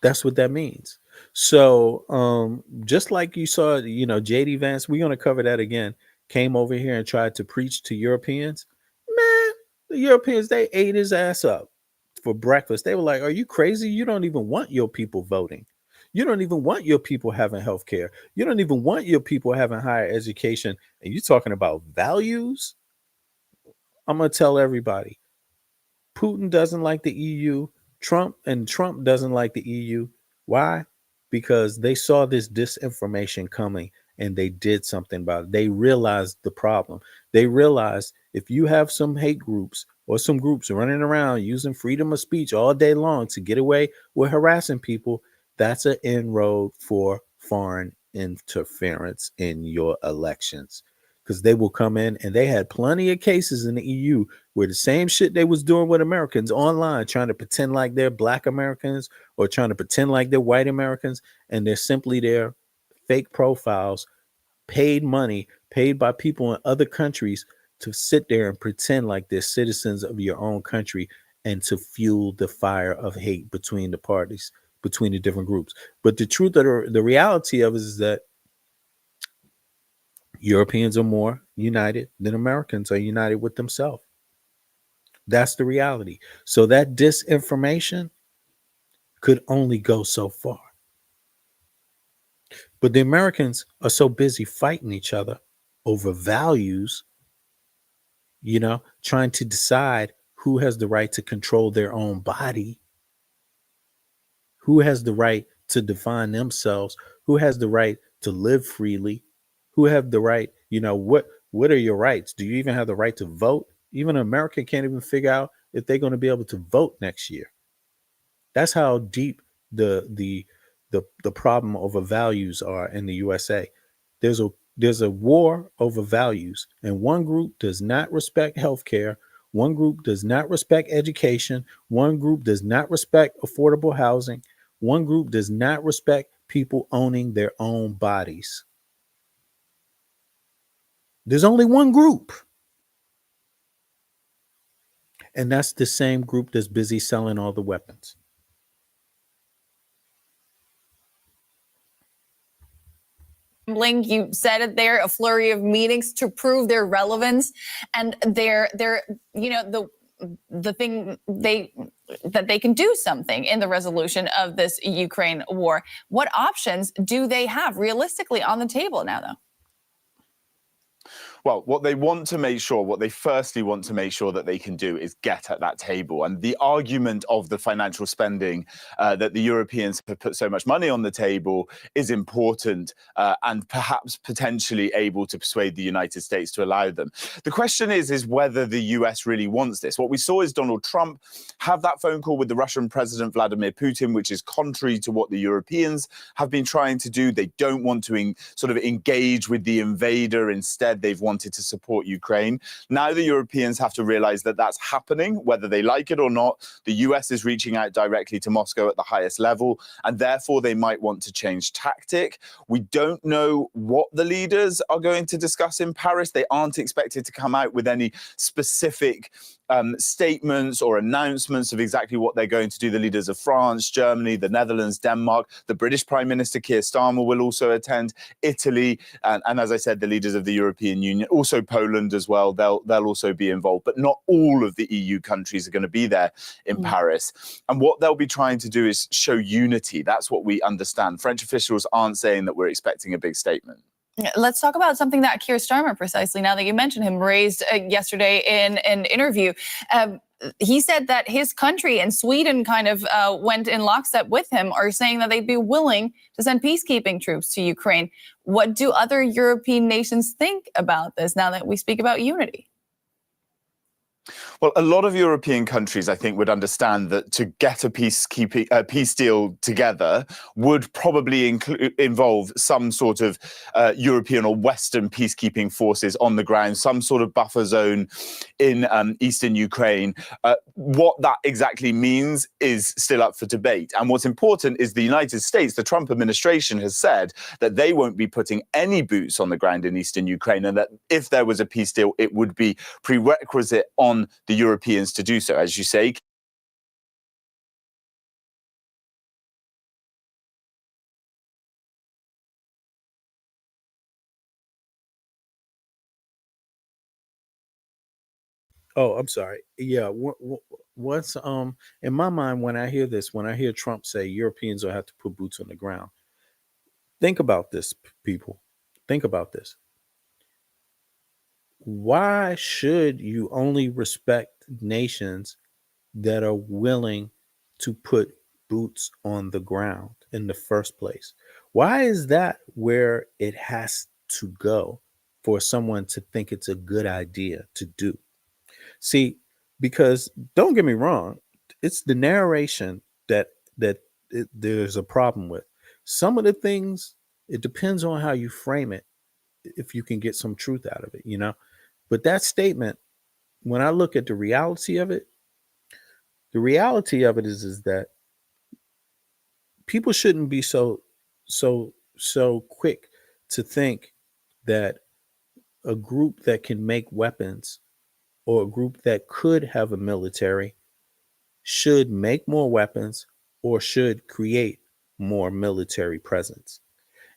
That's what that means. So just like you saw, JD Vance, we're going to cover that again, came over here and tried to preach to Europeans. Man, the Europeans, they ate his ass up for breakfast. They were like, are you crazy? You don't even want your people voting. You don't even want your people having health care. You don't even want your people having higher education. And you're talking about values? I'm going to tell everybody. Putin doesn't like the EU. Trump doesn't like the EU. Why? Because they saw this disinformation coming and they did something about it. They realized the problem. They realized if you have some hate groups or some groups running around using freedom of speech all day long to get away with harassing people, that's an inroad for foreign interference in your elections. Because they will come in, and they had plenty of cases in the EU where the same shit they was doing with Americans online, trying to pretend like they're Black Americans or trying to pretend like they're white Americans, and they're simply their fake profiles paid money, paid by people in other countries to sit there and pretend like they're citizens of your own country and to fuel the fire of hate between the parties, between the different groups. But the truth of the reality of it is that Europeans are more united than Americans are united with themselves. That's the reality. So that disinformation could only go so far. But the Americans are so busy fighting each other over values, trying to decide who has the right to control their own body, who has the right to define themselves, who has the right to live freely, who have the right, what are your rights? Do you even have the right to vote? Even America can't even figure out if they're going to be able to vote next year. That's how deep the problem over values are in the USA. There's a war over values, and one group does not respect healthcare. One group does not respect education. One group does not respect affordable housing. One group does not respect people owning their own bodies. There's only one group. And that's the same group that's busy selling all the weapons. You said it there, a flurry of meetings to prove their relevance and their the thing that they can do something in the resolution of this Ukraine war. What options do they have realistically on the table now, though? Well, what they firstly want to make sure that they can do is get at that table. And the argument of the financial spending that the Europeans have put so much money on the table is important and perhaps potentially able to persuade the United States to allow them. The question is whether the US really wants this. What we saw is Donald Trump have that phone call with the Russian President Vladimir Putin, which is contrary to what the Europeans have been trying to do. They don't want to sort of engage with the invader. Instead, they've wanted to support Ukraine. Now the Europeans have to realize that that's happening, whether they like it or not. The US is reaching out directly to Moscow at the highest level, and therefore they might want to change tactic. We don't know what the leaders are going to discuss in Paris. They aren't expected to come out with any specific statements or announcements of exactly what they're going to do. The leaders of France, Germany, the Netherlands, Denmark, the British Prime Minister Keir Starmer will also attend, Italy, and as I said, the leaders of the European Union, also Poland as well. They'll also be involved, but not all of the EU countries are going to be there in Paris. And what they'll be trying to do is show unity. That's what we understand. French officials aren't saying that we're expecting a big statement. Let's talk about something that Keir Starmer, precisely now that you mentioned him, raised yesterday in an interview. He said that his country and Sweden kind of went in lockstep with him, are saying that they'd be willing to send peacekeeping troops to Ukraine. What do other European nations think about this now that we speak about unity? Well, a lot of European countries, I think, would understand that to get a peace deal together would probably involve some sort of European or Western peacekeeping forces on the ground, some sort of buffer zone in eastern Ukraine. What that exactly means is still up for debate. And what's important is the United States, the Trump administration, has said that they won't be putting any boots on the ground in eastern Ukraine, and that if there was a peace deal, it would be prerequisite on the Europeans to do so. As you say, Oh, I'm sorry. Yeah, once in my mind, when I hear Trump say Europeans will have to put boots on the ground, think about this, people. Think about this. Why should you only respect nations that are willing to put boots on the ground in the first place? Why is that where it has to go for someone to think it's a good idea to do? See, because don't get me wrong, it's the narration that there's a problem with. Some of the things, it depends on how you frame it, if you can get some truth out of it. But that statement, when I look at the reality of it is that people shouldn't be so quick to think that a group that can make weapons or a group that could have a military should make more weapons or should create more military presence.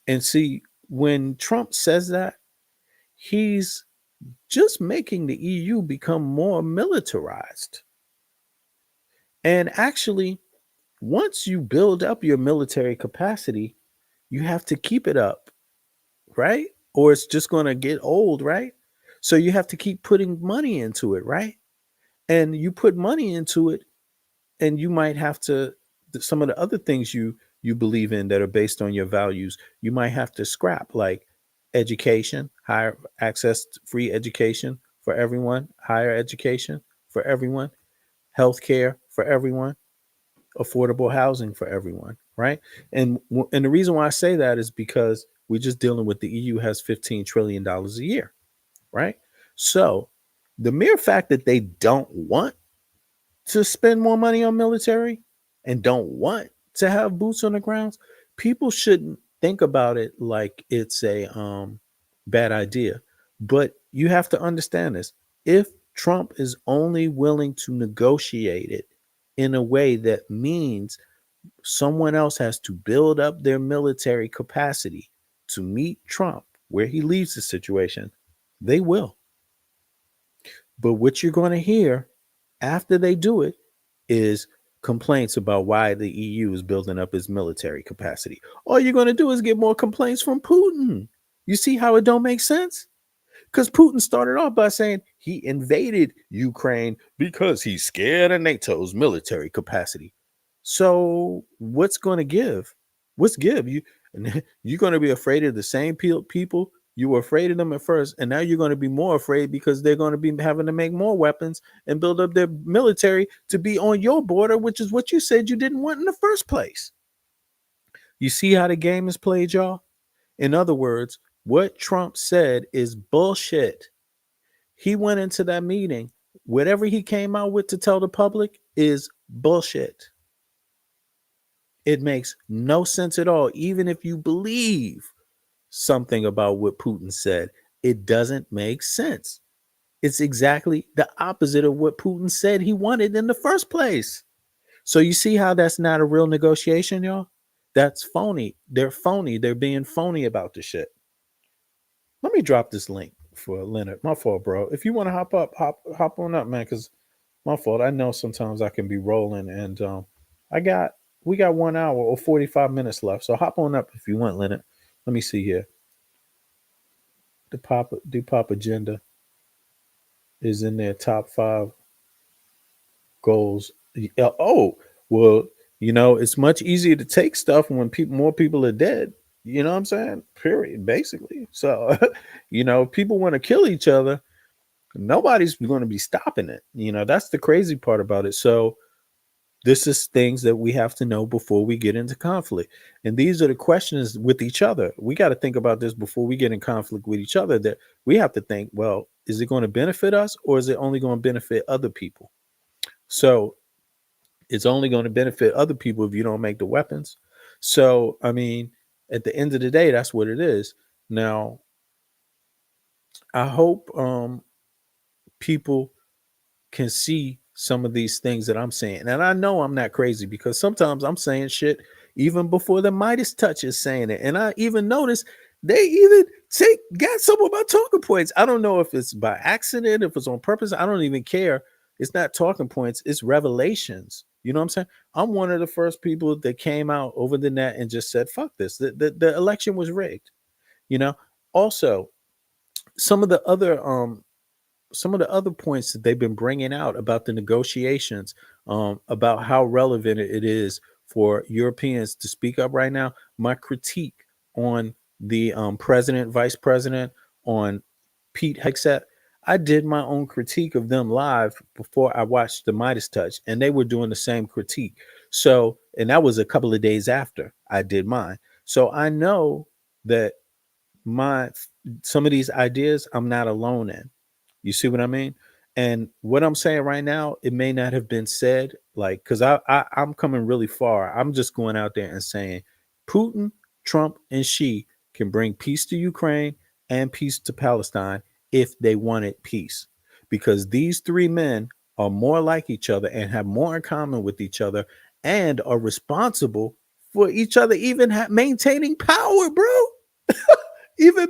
And see, when Trump says that, he's just making the EU become more militarized. And actually, once you build up your military capacity, you have to keep it up, right? Or it's just going to get old, right? So you have to keep putting money into it, right? And you put money into it, and you might have to some of the other things you believe in that are based on your values, you might have to scrap, like education, higher access to free education for everyone, higher education for everyone, healthcare for everyone, affordable housing for everyone, right? And the reason why I say that is because we're just dealing with the EU has $15 trillion a year, right? So the mere fact that they don't want to spend more money on military and don't want to have boots on the ground, people shouldn't think about it like it's a bad idea. But you have to understand this. If Trump is only willing to negotiate it in a way that means someone else has to build up their military capacity to meet Trump where he leaves the situation, they will. But what you're going to hear after they do it is complaints about why the EU is building up its military capacity. All you're going to do is get more complaints from Putin. You see how it don't make sense? Because Putin started off by saying he invaded Ukraine because he's scared of NATO's military capacity. So what's going to give? What's give? You're going to be afraid of the same people you were afraid of them at first, and now you're going to be more afraid because they're going to be having to make more weapons and build up their military to be on your border, which is what you said you didn't want in the first place. You see how the game is played, y'all? In other words, what Trump said is bullshit. He went into that meeting. Whatever he came out with to tell the public is bullshit. It makes no sense at all. Even if you believe something about what Putin said, it doesn't make sense. It's exactly the opposite of what Putin said he wanted in the first place. So you see how that's not a real negotiation, y'all? That's phony. They're phony. They're being phony about the shit. Let me drop this link for Leonard. My fault, bro. If you want to hop on up, man, because my fault. I know sometimes I can be rolling, and we got 1 hour or 45 minutes left. So hop on up if you want, Leonard. Let me see here. The pop agenda is in their top 5 goals. Oh, well, it's much easier to take stuff when more people are dead. You know what I'm saying? Period, basically. So, people want to kill each other. Nobody's going to be stopping it. That's the crazy part about it. So this is things that we have to know before we get into conflict. And these are the questions with each other. We got to think about this before we get in conflict with each other, that we have to think, well, is it going to benefit us or is it only going to benefit other people? So it's only going to benefit other people if you don't make the weapons. So, I mean, at the end of the day, that's what it is. Now, I hope people can see some of these things that I'm saying. And I know I'm not crazy because sometimes I'm saying shit even before the Midas touch is saying it. And I even notice they even got some of my talking points. I don't know if it's by accident, if it's on purpose. I don't even care. It's not talking points. It's revelations. You know what I'm saying? I'm one of the first people that came out over the net and just said, fuck this. The election was rigged. Also, some of the other points that they've been bringing out about the negotiations, about how relevant it is for Europeans to speak up right now. My critique on the president, vice president, on Pete Hegseth, I did my own critique of them live before I watched the Midas touch, and they were doing the same critique. So, and that was a couple of days after I did mine. So I know that some of these ideas I'm not alone in. You see what I mean? And what I'm saying right now, it may not have been said, like, because I'm coming really far. I'm just going out there and saying Putin, Trump, and Xi can bring peace to Ukraine. and peace to Palestine if they wanted peace. Because these three men are more like each other and have more in common with each other and are responsible for each other, even maintaining power, bro. Even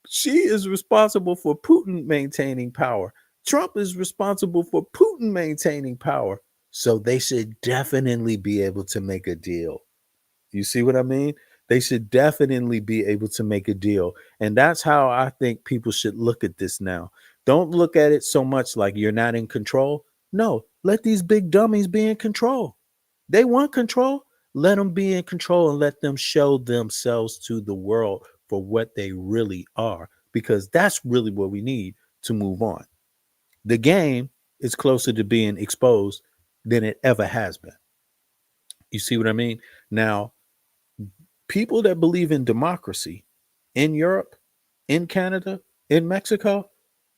she is responsible for Putin maintaining power. Trump is responsible for Putin maintaining power. So they should definitely be able to make a deal. You see what I mean? They should definitely be able to make a deal. And that's how I think people should look at this now. Don't look at it so much like you're not in control. No, let these big dummies be in control. They want control. Let them be in control and let them show themselves to the world for what they really are, because that's really what we need to move on. The game is closer to being exposed than it ever has been. You see what I mean? Now, people that believe in democracy in Europe, in Canada, in Mexico,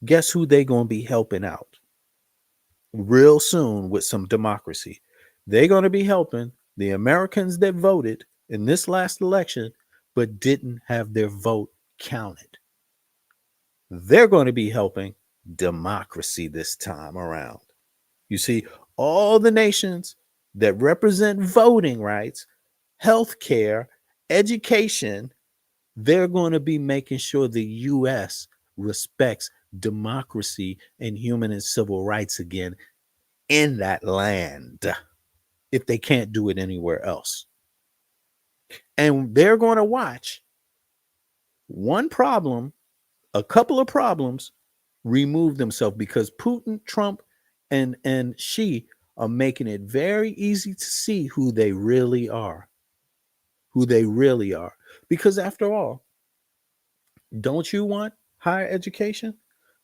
guess who they going to be helping out real soon with some democracy? They're going to be helping the Americans that voted in this last election but didn't have their vote counted. They're going to be helping democracy this time around. You see, all the nations that represent voting rights, healthcare, education, they're going to be making sure the U.S. respects democracy and human and civil rights again in that land if they can't do it anywhere else. And they're going to watch one problem, a couple of problems remove themselves, because Putin, Trump, and Xi are making it very easy to see who they really are. Who they really are. Because after all, don't you want higher education?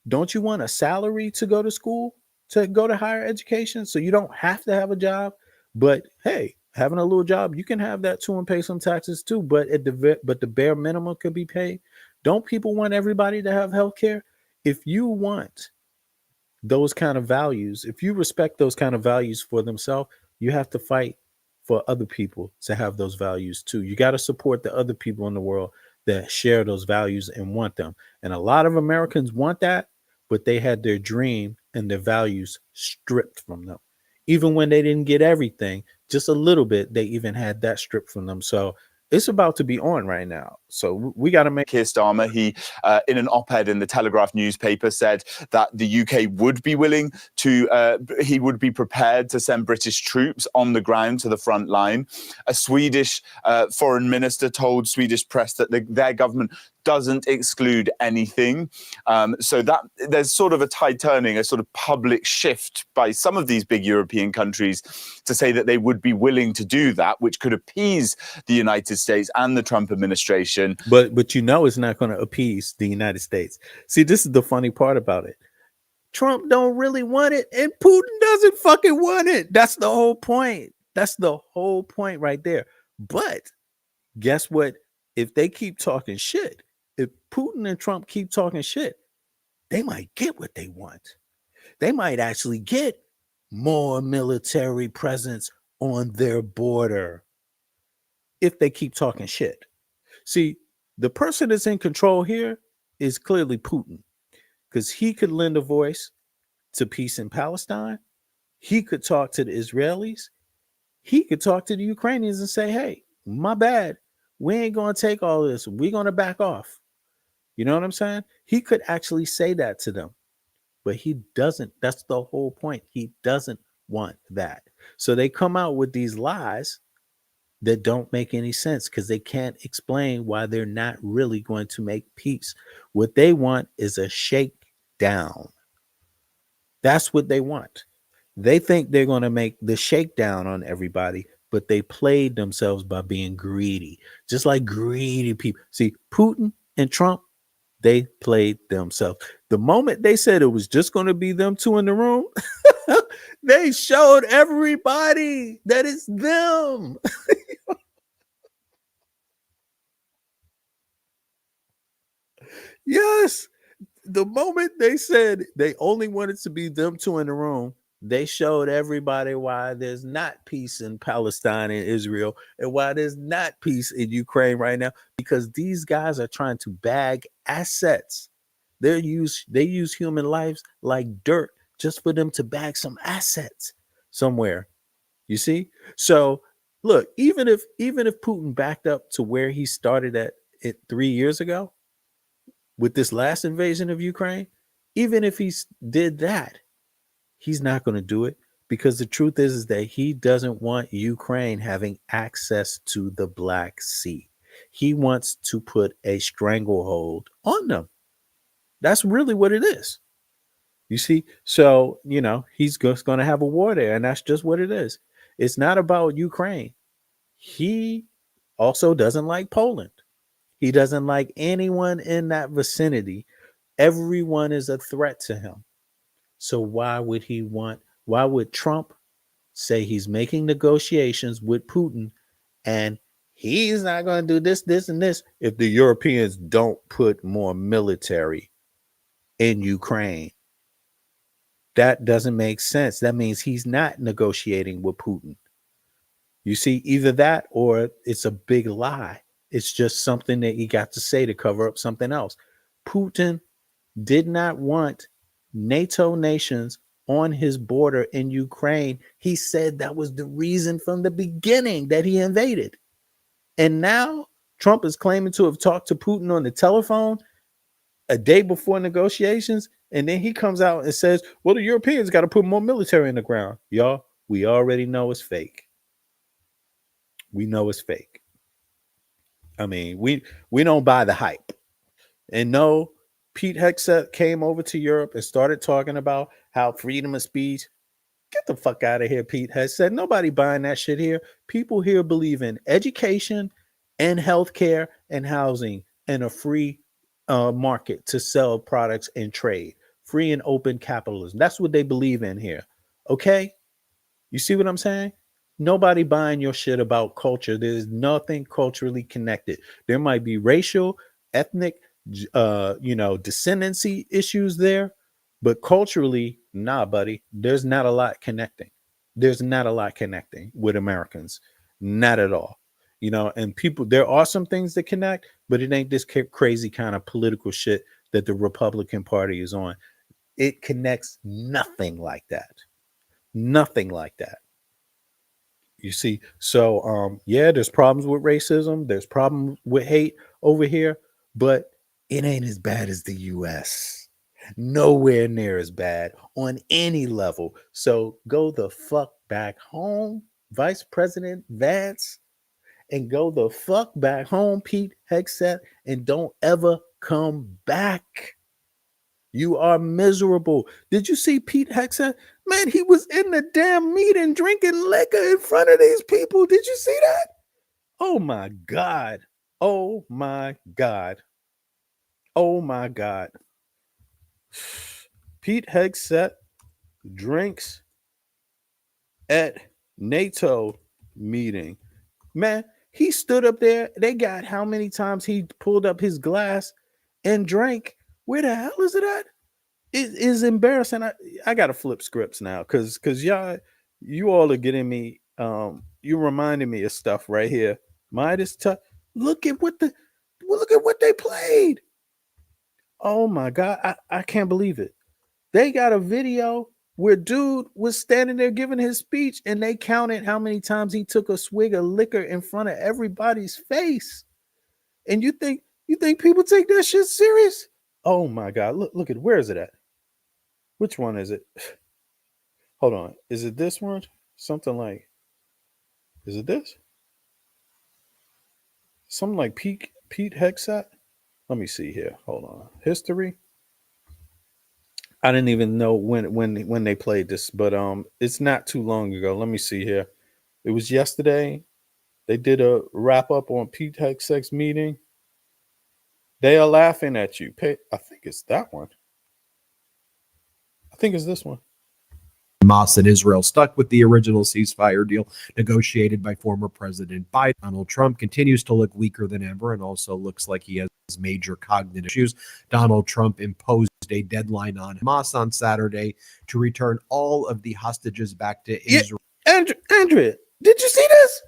Don't you want a salary to go to school, to go to higher education, so you don't have to have a job? But hey, having a little job, you can have that too and pay some taxes too. But the bare minimum could be paid. Don't people want everybody to have health care? If you want those kind of values, if you respect those kind of values for themselves, you have to fight for other people to have those values too. You got to support the other people in the world that share those values and want them. And a lot of Americans want that, but they had their dream and their values stripped from them. Even when they didn't get everything, just a little bit, they even had that stripped from them. So it's about to be on right now. So we got to make. Keir Starmer, he, in an op-ed in the Telegraph newspaper, said that the UK would be willing to, he would be prepared to send British troops on the ground to the front line. A Swedish foreign minister told Swedish press that their government doesn't exclude anything. So that there's sort of a tide turning, a sort of public shift by some of these big European countries to say that they would be willing to do that, which could appease the United States and the Trump administration. But you know it's not going to appease the United States. See, this is the funny part about it. Trump don't really want it, and Putin doesn't fucking want it. That's the whole point. That's the whole point right there. But guess what? If they keep talking shit, if Putin and Trump keep talking shit, they might get what they want. They might actually get more military presence on their border if they keep talking shit. See, the person that's in control here is clearly Putin, because he could lend a voice to peace in Palestine. He could talk to the Israelis. He could talk to the Ukrainians and say, hey, my bad. We ain't going to take all this. We're going to back off. You know what I'm saying? He could actually say that to them, but he doesn't. That's the whole point. He doesn't want that. So they come out with these lies that don't make any sense because they can't explain why they're not really going to make peace. What they want is a shakedown. That's what they want. They think they're going to make the shakedown on everybody, but they played themselves by being greedy, just like greedy people. See, Putin and Trump, they played themselves. The moment they said it was just going to be them two in the room, they showed everybody that it's them. Yes. The moment they said they only wanted to be them two in the room, They showed everybody why there's not peace in Palestine and Israel and why there's not peace in Ukraine right now, because these guys are trying to bag assets. They use human lives like dirt just for them to bag some assets somewhere. You see? So look, even if Putin backed up to where he started at it 3 years ago with this last invasion of Ukraine, even if he did that, he's not going to do it, because the truth is that he doesn't want Ukraine having access to the Black Sea. He wants to put a stranglehold on them. That's really what it is. You see? So, he's just going to have a war there, and that's just what it is. It's not about Ukraine. He also doesn't like Poland. He doesn't like anyone in that vicinity. Everyone is a threat to him. So why would Trump say he's making negotiations with Putin and he's not going to do this, this, and this if the Europeans don't put more military in Ukraine? That doesn't make sense. That means he's not negotiating with Putin. You see, either that or it's a big lie. It's just something that he got to say to cover up something else. Putin did not want NATO nations on his border in Ukraine. He said that was the reason from the beginning that he invaded. And now Trump is claiming to have talked to Putin on the telephone a day before negotiations. And then he comes out and says, well, the Europeans got to put more military in the ground. Y'all, we already know it's fake. We know it's fake. I mean, we don't buy the hype. And no, Pete Hegseth came over to Europe and started talking about how freedom of speech. Get the fuck out of here, Pete Hegseth. Nobody buying that shit here. People here believe in education and healthcare and housing and a free market to sell products and trade. Free and open capitalism. That's what they believe in here. Okay? You see what I'm saying? Nobody buying your shit about culture. There's nothing culturally connected. There might be racial, ethnic, descendancy issues there, but culturally, nah, buddy, there's not a lot connecting. There's not a lot connecting with Americans. Not at all. And people, there are some things that connect, but it ain't this crazy kind of political shit that the Republican Party is on. It connects nothing like that. Nothing like that. You see, so there's problems with racism, there's problems with hate over here, but it ain't as bad as the US. Nowhere near as bad on any level. So go the fuck back home, Vice President Vance, and go the fuck back home, Pete Hegseth, and don't ever come back. You are miserable. Did you see Pete Hegseth? Man, he was in the damn meeting drinking liquor in front of these people. Did you see that? Oh my God. Oh my God. Oh my God. Pete Hegseth drinks at NATO meeting. Man, he stood up there. They got how many times he pulled up his glass and drank. Where the hell is it at? It is embarrassing. I gotta flip scripts now because you all are getting me. You reminding me of stuff right here. Midas touch. Look at what they played. Oh my God, I can't believe it. They got a video where dude was standing there giving his speech, and they counted how many times he took a swig of liquor in front of everybody's face. And you think people take that shit serious? Oh my God, look at, where is it at? Which one is it? Hold on. Is it this one? Something like, is it this? Something like Pete Hegseth? Let me see here. Hold on. History. I didn't even know when they played this, but it's not too long ago. Let me see here. It was yesterday. They did a wrap up on Pete Hegseth's meeting. They are laughing at you. I think it's that one. I think it's this one. Hamas and Israel stuck with the original ceasefire deal negotiated by former President Biden. Donald Trump continues to look weaker than ever and also looks like he has major cognitive issues. Donald Trump imposed a deadline on Hamas on Saturday to return all of the hostages back to Israel. Andrea, did you see this?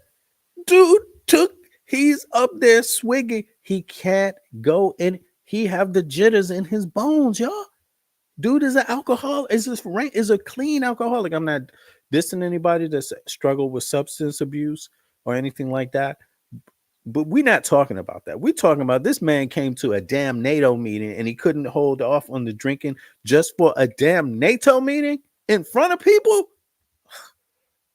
Dude he's up there swigging. He can't go in. He have the jitters in his bones, y'all. Dude is an alcoholic. Is a clean alcoholic. I'm not dissing anybody that's struggled with substance abuse or anything like that. But we're not talking about that. We're talking about this man came to a damn NATO meeting and he couldn't hold off on the drinking just for a damn NATO meeting in front of people.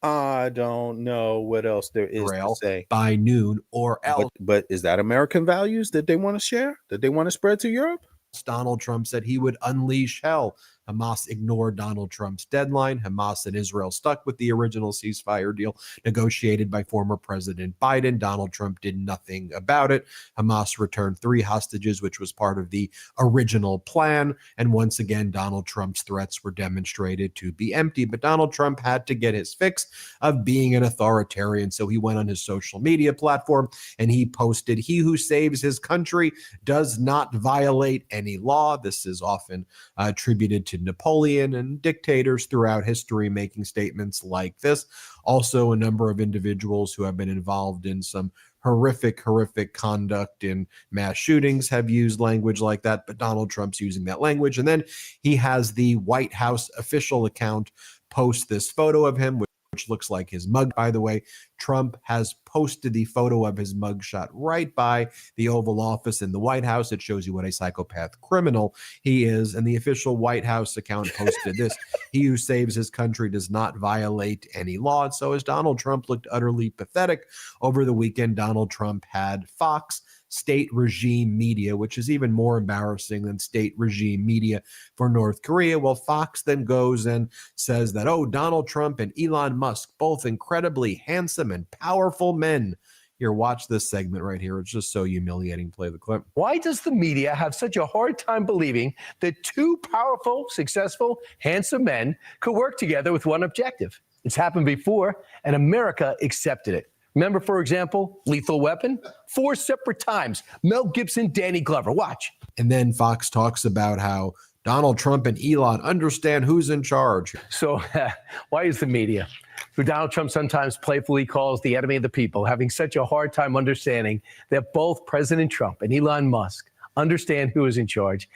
I don't know what else there is to say by noon or else. But is that American values that they want to share, that they want to spread to Europe? Donald Trump said he would unleash hell. Hamas ignored Donald Trump's deadline. Hamas and Israel stuck with the original ceasefire deal negotiated by former President Biden. Donald Trump did nothing about it. Hamas returned 3 hostages, which was part of the original plan. And once again, Donald Trump's threats were demonstrated to be empty. But Donald Trump had to get his fix of being an authoritarian. So he went on his social media platform and he posted, "He who saves his country does not violate any law." This is often attributed to Napoleon and dictators throughout history making statements like this. Also, a number of individuals who have been involved in some horrific conduct in mass shootings have used language like that, but Donald Trump's using that language. And then he has the White House official account post this photo of him, which looks like his mug. By the way, Trump has posted the photo of his mugshot right by the Oval Office in the White House. It shows you what a psychopath criminal he is. And the official White House account posted this: "He who saves his country does not violate any law." And so as Donald Trump looked utterly pathetic over the weekend, Donald Trump had Fox state regime media, which is even more embarrassing than state regime media for North Korea. Well, Fox then goes and says that, oh, Donald Trump and Elon Musk, both incredibly handsome and powerful men. Here, watch this segment right here. It's just so humiliating. Play the clip. Why does the media have such a hard time believing that 2 powerful, successful, handsome men could work together with one objective? It's happened before, and America accepted it. Remember, for example, Lethal Weapon? 4 separate times. Mel Gibson, Danny Glover. Watch. And then Fox talks about how Donald Trump and Elon understand who's in charge. So why is the media, who Donald Trump sometimes playfully calls the enemy of the people, having such a hard time understanding that both President Trump and Elon Musk understand who is in charge?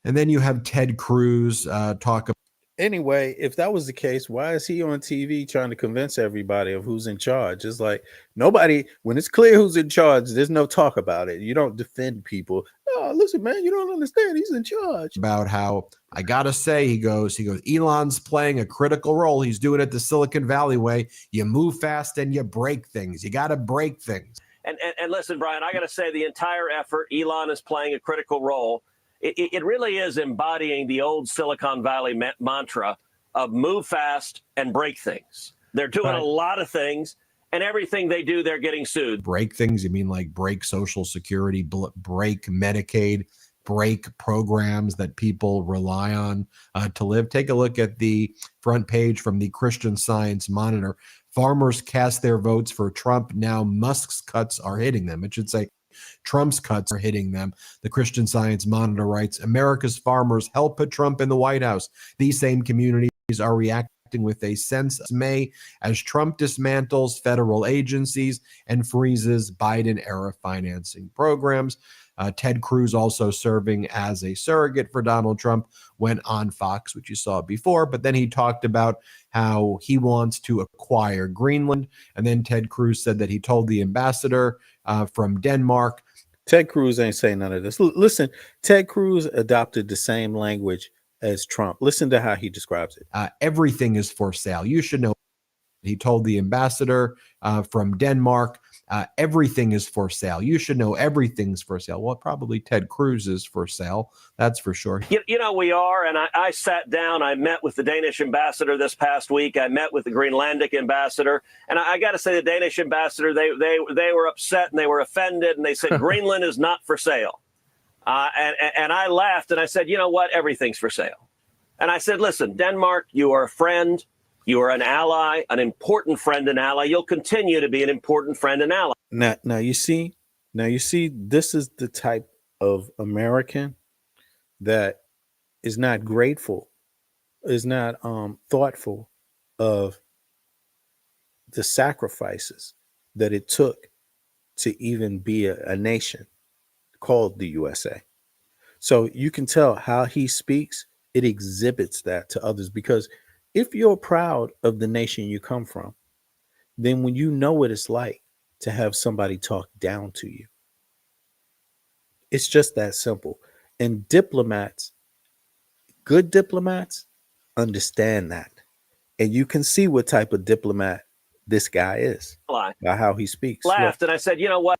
And then you have Ted Cruz talk about. Anyway, if that was the case, why is he on TV trying to convince everybody of who's in charge? It's like nobody, when it's clear who's in charge, there's no talk about it. You don't defend people. Oh, listen, man, you don't understand. He's in charge. About how, I gotta say, he goes, Elon's playing a critical role. He's doing it the Silicon Valley way. You move fast and you break things. You got to break things. And listen, Brian, I got to say the entire effort, Elon is playing a critical role. It really is embodying the old Silicon Valley mantra of move fast and break things. They're doing a lot of things, and everything they do, they're getting sued. Break things? You mean like break Social Security, break Medicaid, break programs that people rely on to live? Take a look at the front page from the Christian Science Monitor. Farmers cast their votes for Trump. Now Musk's cuts are hitting them. It should say Trump's cuts are hitting them. The Christian Science Monitor writes, America's farmers help put Trump in the White House. These same communities are reacting with a sense of dismay as Trump dismantles federal agencies and freezes Biden-era financing programs. Ted Cruz, also serving as a surrogate for Donald Trump, went on Fox, which you saw before, but then he talked about how he wants to acquire Greenland. And then Ted Cruz said that he told the ambassador from Denmark. Ted Cruz ain't saying none of this. Listen, Ted Cruz adopted the same language as Trump. Listen to how he describes it. Everything is for sale. You should know. He told the ambassador from Denmark, everything is for sale. You should know everything's for sale. Well, probably Ted Cruz is for sale. That's for sure. You know, we are. And I sat down. I met with the Danish ambassador this past week. I met with the Greenlandic ambassador. And I got to say, the Danish ambassador, they were upset and they were offended. And they said, Greenland is not for sale. And I laughed and I said, you know what? Everything's for sale. And I said, listen, Denmark, you are a friend. You are an ally, an important friend and ally. You'll continue to be an important friend and ally. Now you see, this is the type of American that is not grateful, is not thoughtful of the sacrifices that it took to even be a nation called the USA. So you can tell how he speaks, it exhibits that to others, because if you're proud of the nation you come from, then when you know what it's like to have somebody talk down to you, it's just that simple. And diplomats, good diplomats, understand that. And you can see what type of diplomat this guy is by how he speaks. Laughed, and I said, you know what?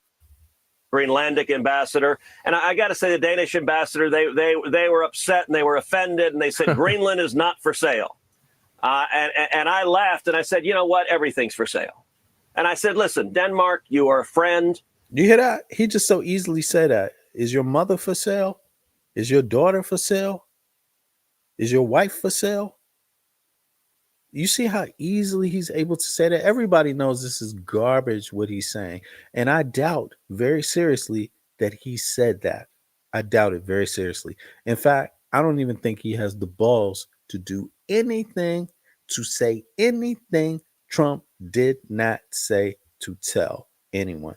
Greenlandic ambassador, and I got to say, the Danish ambassador, they were upset and they were offended, and they said Greenland is not for sale. And I laughed and I said, you know what? Everything's for sale. And I said, listen, Denmark, you are a friend. You hear that? He just so easily said that. Is your mother for sale? Is your daughter for sale? Is your wife for sale? You see how easily he's able to say that? Everybody knows this is garbage, what he's saying. And I doubt very seriously that he said that. I doubt it very seriously. In fact, I don't even think he has the balls to do anything, to say anything Trump did not say to tell anyone.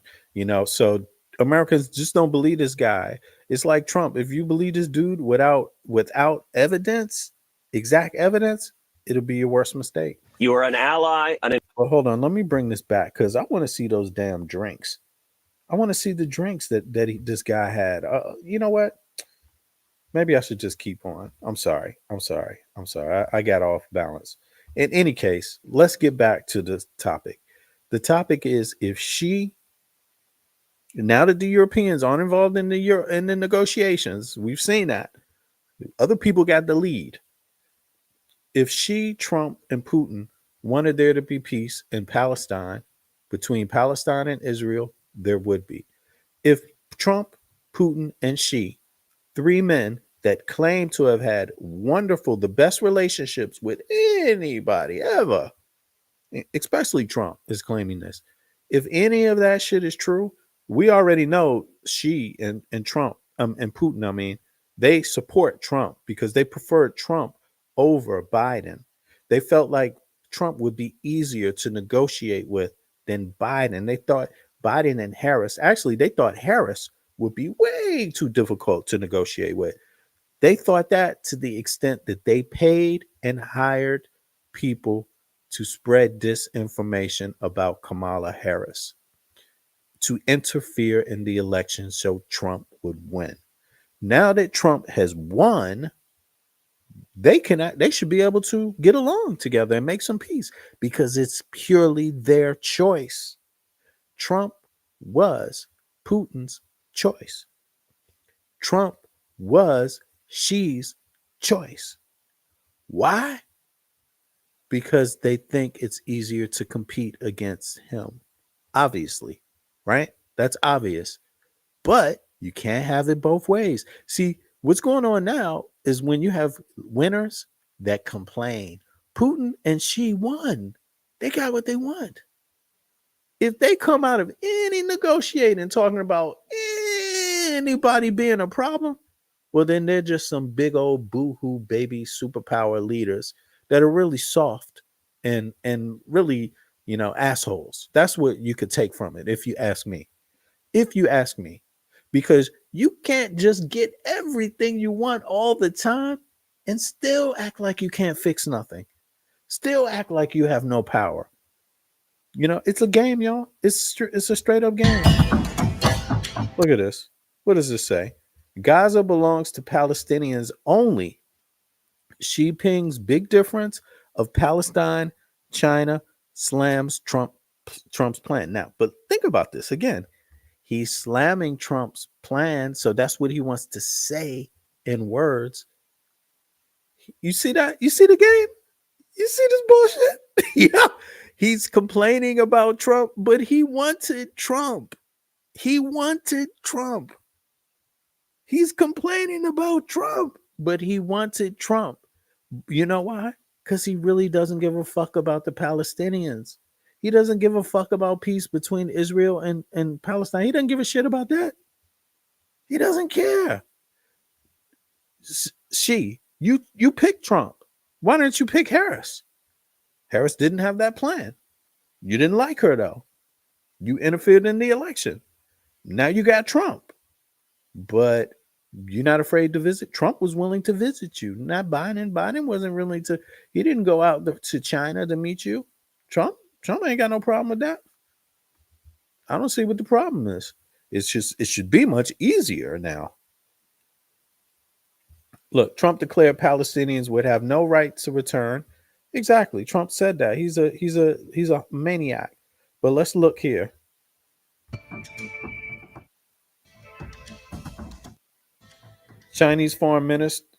So Americans just don't believe this guy. It's like Trump. If you believe this dude without evidence, exact evidence, it'll be your worst mistake. You are an ally. Well, hold on. Let me bring this back because I want to see those damn drinks. I want to see the drinks that this guy had. You know what? Maybe I should just keep on. I'm sorry. I got off balance. In any case, let's get back to the topic. The topic is now that the Europeans aren't involved in the negotiations, we've seen that. Other people got the lead. If Trump, and Putin wanted there to be peace in Palestine, between Palestine and Israel, there would be. If Trump, Putin, and three men that claim to have had the best relationships with anybody ever, especially Trump is claiming this. If any of that shit is true, we already know and Trump, and Putin, they support Trump because they preferred Trump over Biden. They felt like Trump would be easier to negotiate with than Biden. They thought Biden and Harris, they thought Harris would be way too difficult to negotiate with. They thought that to the extent that they paid and hired people to spread disinformation about Kamala Harris, to interfere in the election so Trump would win. Now that Trump has won, they should be able to get along together and make some peace because it's purely their choice. Trump was Putin's choice. Trump was Xi's choice. Why? Because they think it's easier to compete against him. Obviously, right? That's obvious. But you can't have it both ways. See, what's going on now is when you have winners that complain. Putin and Xi won. They got what they want. If they come out of any negotiating talking about anybody being a problem, well, then they're just some big old boo-hoo baby superpower leaders that are really soft and really, assholes. That's what you could take from it, if you ask me. Because you can't just get everything you want all the time and still act like you can't fix nothing. Still act like you have no power. It's a game, y'all. It's a straight up game. Look at this. What does this say? Gaza belongs to Palestinians only. Xi Jinping's big difference of Palestine, China slams Trump's plan. Now, but think about this again. He's slamming Trump's plan, so that's what he wants to say in words. You see that? You see the game? You see this bullshit? Yeah. He's complaining about Trump, but he wanted Trump. He's complaining about Trump, but he wanted Trump. You know why? Because he really doesn't give a fuck about the Palestinians. He doesn't give a fuck about peace between Israel and Palestine. He doesn't give a shit about that. He doesn't care. You picked Trump. Why didn't you pick Harris? Harris didn't have that plan. You didn't like her, though. You interfered in the election. Now you got Trump. But you're not afraid to visit. Trump was willing to visit you, not Biden. Biden wasn't willing to. He didn't go out to China to meet you. Trump ain't got no problem with that. I don't see what the problem is. It's just, it should be much easier now. Look, Trump declared Palestinians would have no right to return. Exactly. Trump said that. He's a maniac. But let's look here. Chinese Foreign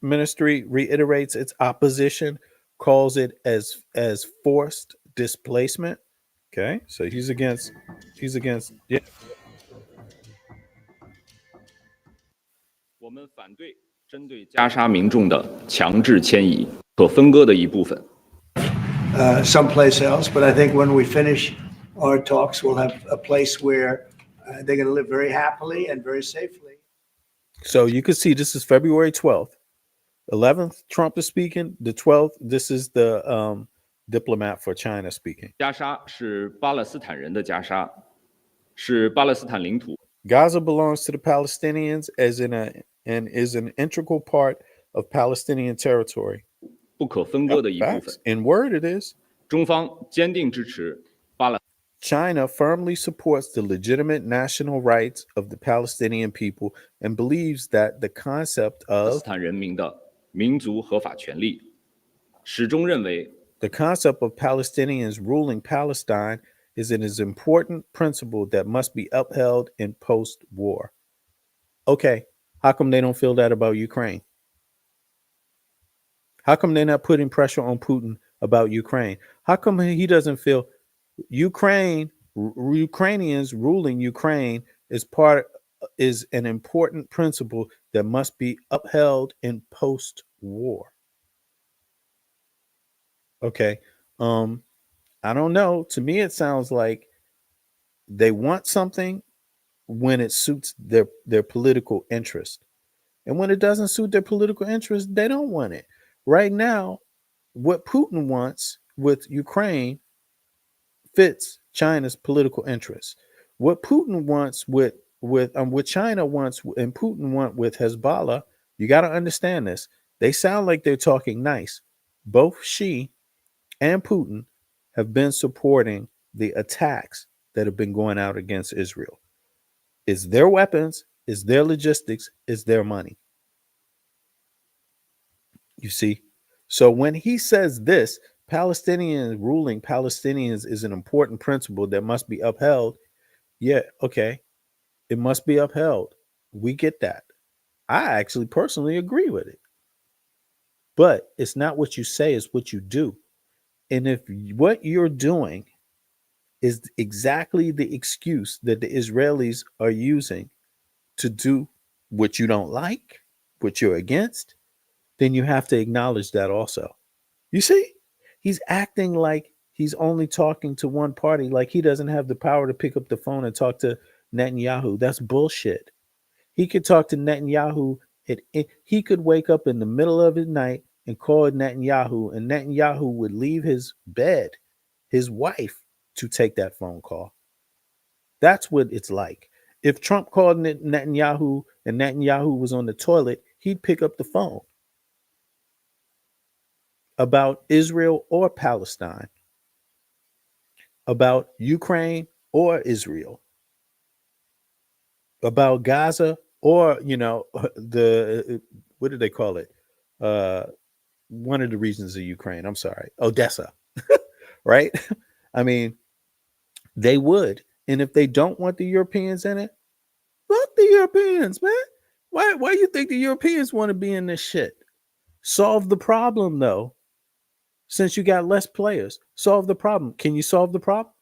Ministry reiterates its opposition, calls it as forced displacement. Okay, so he's against. Yeah. 我们反对针对加沙民众的强制迁移，可分割的一部分。 Someplace else, but I think when we finish our talks, we'll have a place where they're going to live very happily and very safely. So you can see this is February 12th. 11th, Trump is speaking. The 12th, this is the diplomat for China speaking. 加沙是巴勒斯坦人的加沙，是巴勒斯坦领土。 Gaza belongs to the Palestinians and is an integral part of Palestinian territory. 不可分割的一部分。 In word, it is. 中方坚定支持巴勒。 China firmly supports the legitimate national rights of the Palestinian people and believes that the concept of 巴勒斯坦人民的民族合法权利，始终认为 the concept of Palestinians ruling Palestine is an important principle that must be upheld in post-war. Okay, how come they don't feel that about Ukraine? How come they're not putting pressure on Putin about Ukraine? How come he doesn't feel Ukrainians ruling Ukraine is an important principle that must be upheld in post-war? Okay. I don't know. To me, it sounds like they want something when it suits their political interest. And when it doesn't suit their political interest, they don't want it. Right now, what Putin wants with Ukraine fits China's political interests. What Putin wants with what China wants and Putin want with Hezbollah, you got to understand this. They sound like they're talking nice. Both Xi and Putin have been supporting the attacks that have been going out against Israel. It's their weapons, it's their logistics, it's their money. You see? So when he says this, Palestinians ruling Palestinians is an important principle that must be upheld. Yeah, okay. It must be upheld. We get that. I actually personally agree with it. But it's not what you say, it's what you do. And if what you're doing is exactly the excuse that the Israelis are using to do what you don't like, what you're against, then you have to acknowledge that also. You see, he's acting like he's only talking to one party, like he doesn't have the power to pick up the phone and talk to Netanyahu. That's bullshit. He could talk to Netanyahu. He could wake up in the middle of the night and call Netanyahu, and Netanyahu would leave his bed, his wife, to take that phone call. That's what it's like. If Trump called Netanyahu and Netanyahu was on the toilet, he'd pick up the phone about Israel or Palestine, about Ukraine or Israel, about Gaza or, the, what do they call it? One of the regions of Ukraine, I'm sorry, Odessa, right? I mean, they would. And if they don't want the Europeans in it, fuck the Europeans, man. Why do you think the Europeans want to be in this shit? Solve the problem, though. Since you got less players, solve the problem. Can you solve the problem?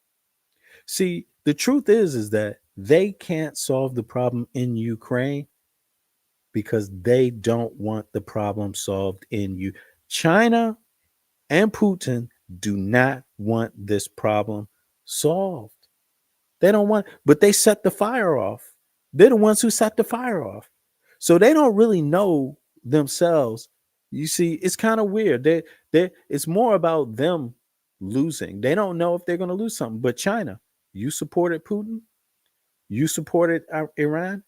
See, the truth is that they can't solve the problem in Ukraine because they don't want the problem solved in China and Putin do not want this problem solved. They don't want, but they set the fire off. They're the ones who set the fire off. So they don't really know themselves. You see, it's kind of weird. It's more about them losing. They don't know if they're going to lose something. But China, you supported Putin, you supported Iran.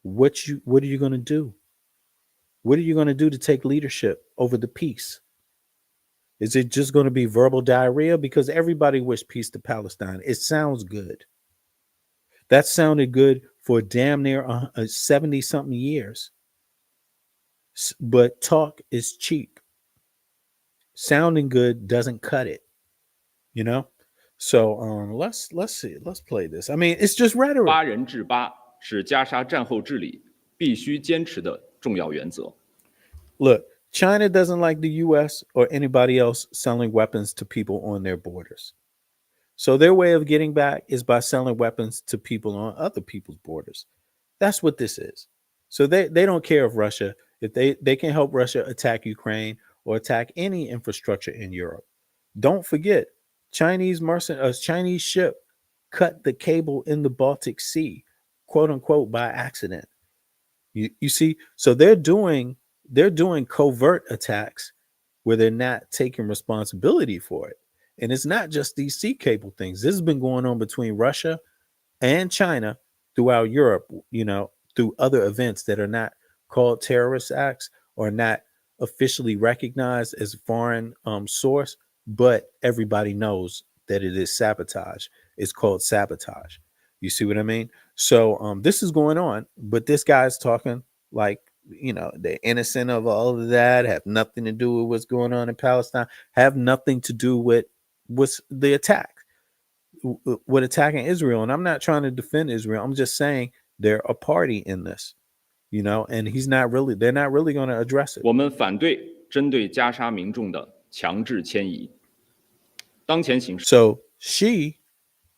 What are you going to do? What are you going to do to take leadership over the peace? Is it just going to be verbal diarrhea? Because everybody wished peace to Palestine. It sounds good. That sounded good for damn near 70 something years. But talk is cheap. Sounding good doesn't cut it, you know? So let's see. Let's play this. I mean, it's just rhetoric. 八人制八是加沙战后治理必须坚持的重要原则。 Look, China doesn't like the US or anybody else selling weapons to people on their borders. So their way of getting back is by selling weapons to people on other people's borders. That's what this is. So they don't care if Russia, if they can help Russia attack Ukraine or attack any infrastructure in Europe. Don't forget, Chinese ship cut the cable in the Baltic Sea, quote unquote, by accident. You see, so they're doing covert attacks where they're not taking responsibility for it. And it's not just these sea cable things. This has been going on between Russia and China throughout Europe, you know, through other events that are not called terrorist acts or not officially recognized as a foreign source, but everybody knows that it is sabotage. It's called sabotage. You see what I mean? So this is going on, but this guy's talking like, you know, they're innocent of all of that, have nothing to do with what's going on in Palestine, have nothing to do with what's the attack, with attacking Israel. And I'm not trying to defend Israel. I'm just saying they're a party in this, you know, and they're not really going to address it. 我们反对针对加沙民众的强制迁移。当前形势。 So she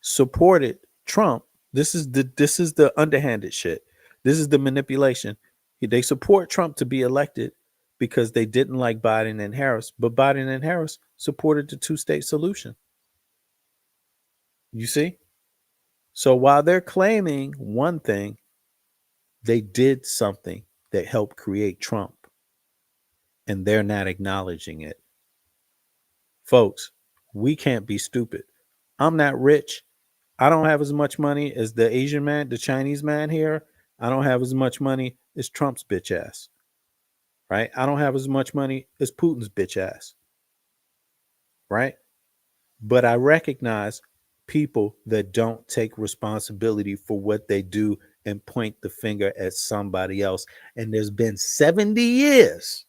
supported Trump. This is the underhanded shit. This is the manipulation. They support Trump to be elected because they didn't like Biden and Harris, but Biden and Harris supported the two-state solution. You see? So while they're claiming one thing, they did something that helped create Trump, and they're not acknowledging it. Folks, we can't be stupid. I'm not rich. I don't have as much money as the Asian man, the Chinese man here. I don't have as much money as Trump's bitch ass. Right? I don't have as much money as Putin's bitch ass. Right? But I recognize people that don't take responsibility for what they do and point the finger at somebody else. And there's been 70 years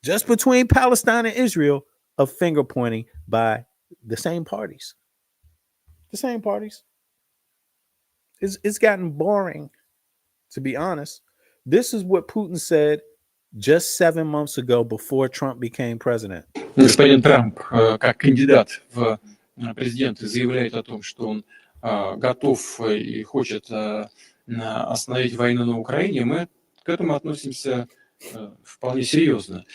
just between Palestine and Israel of finger pointing by the same parties. The same parties. It's gotten boring, to be honest. This is what Putin said just 7 months ago before Trump became president. Господин Трамп, как кандидат в президенты, заявляет о том, что он готов и хочет остановить войну на Украине, мы к этому относимся вполне серьезно.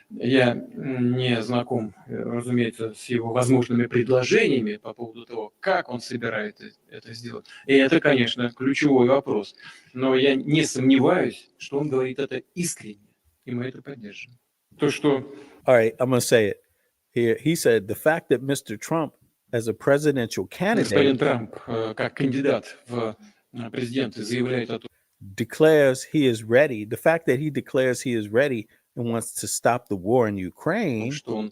Я не знаком, разумеется, с его возможными предложениями по поводу того, как он собирается это сделать. И это, конечно, ключевой вопрос. Но я не сомневаюсь, что он говорит это искренне, и мы это поддержим. То, что... All right, I'm going to say it here. He said the fact that Mr. Trump, as a presidential candidate, Господин Трамп, как кандидат в президенты, заявляет о том, declares he is ready. The fact that he declares he is ready and wants to stop the war in Ukraine, что он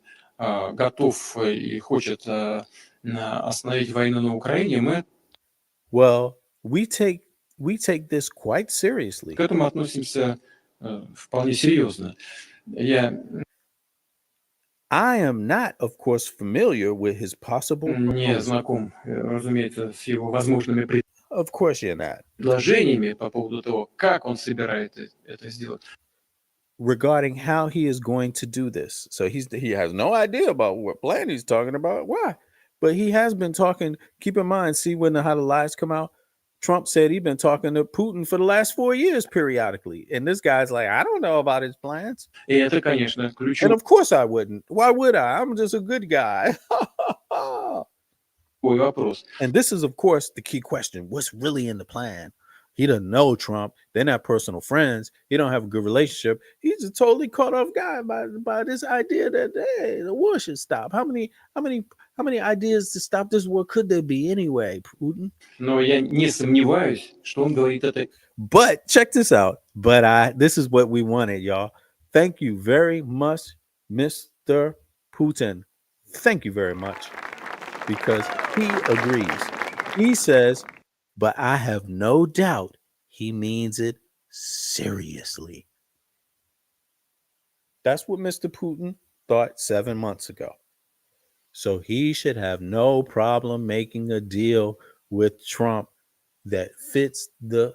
готов и хочет остановить войну на Украине, мы well, we take this quite seriously. К этому относимся вполне серьезно. I am not, of course, familiar with his possible Не знаком, разумеется, с его возможными Of course you're not. предложениями по поводу того, как он собирается это сделать. Regarding how he is going to do this. So he has no idea about what plan he's talking about. Why? But he has been talking. Keep in mind, see how the lies come out. Trump said he'd been talking to Putin for the last 4 years periodically. And this guy's like, I don't know about his plans. И это, конечно, And ключевой of course I wouldn't. Why would I? I'm just a good guy. вопрос. And this is, of course, the key question. What's really in the plan? He doesn't know Trump. They're not personal friends. He don't have a good relationship. He's a totally caught off guy by this idea that, hey, the war should stop. How many ideas to stop this war could there be anyway, Putin? Но я не сомневаюсь, что он говорит это. But check this out. This is what we wanted, y'all. Thank you very much, Mr. Putin. Thank you very much. Because he agrees. He says, but I have no doubt he means it seriously. That's what Mr. Putin thought 7 months ago. So he should have no problem making a deal with Trump that fits the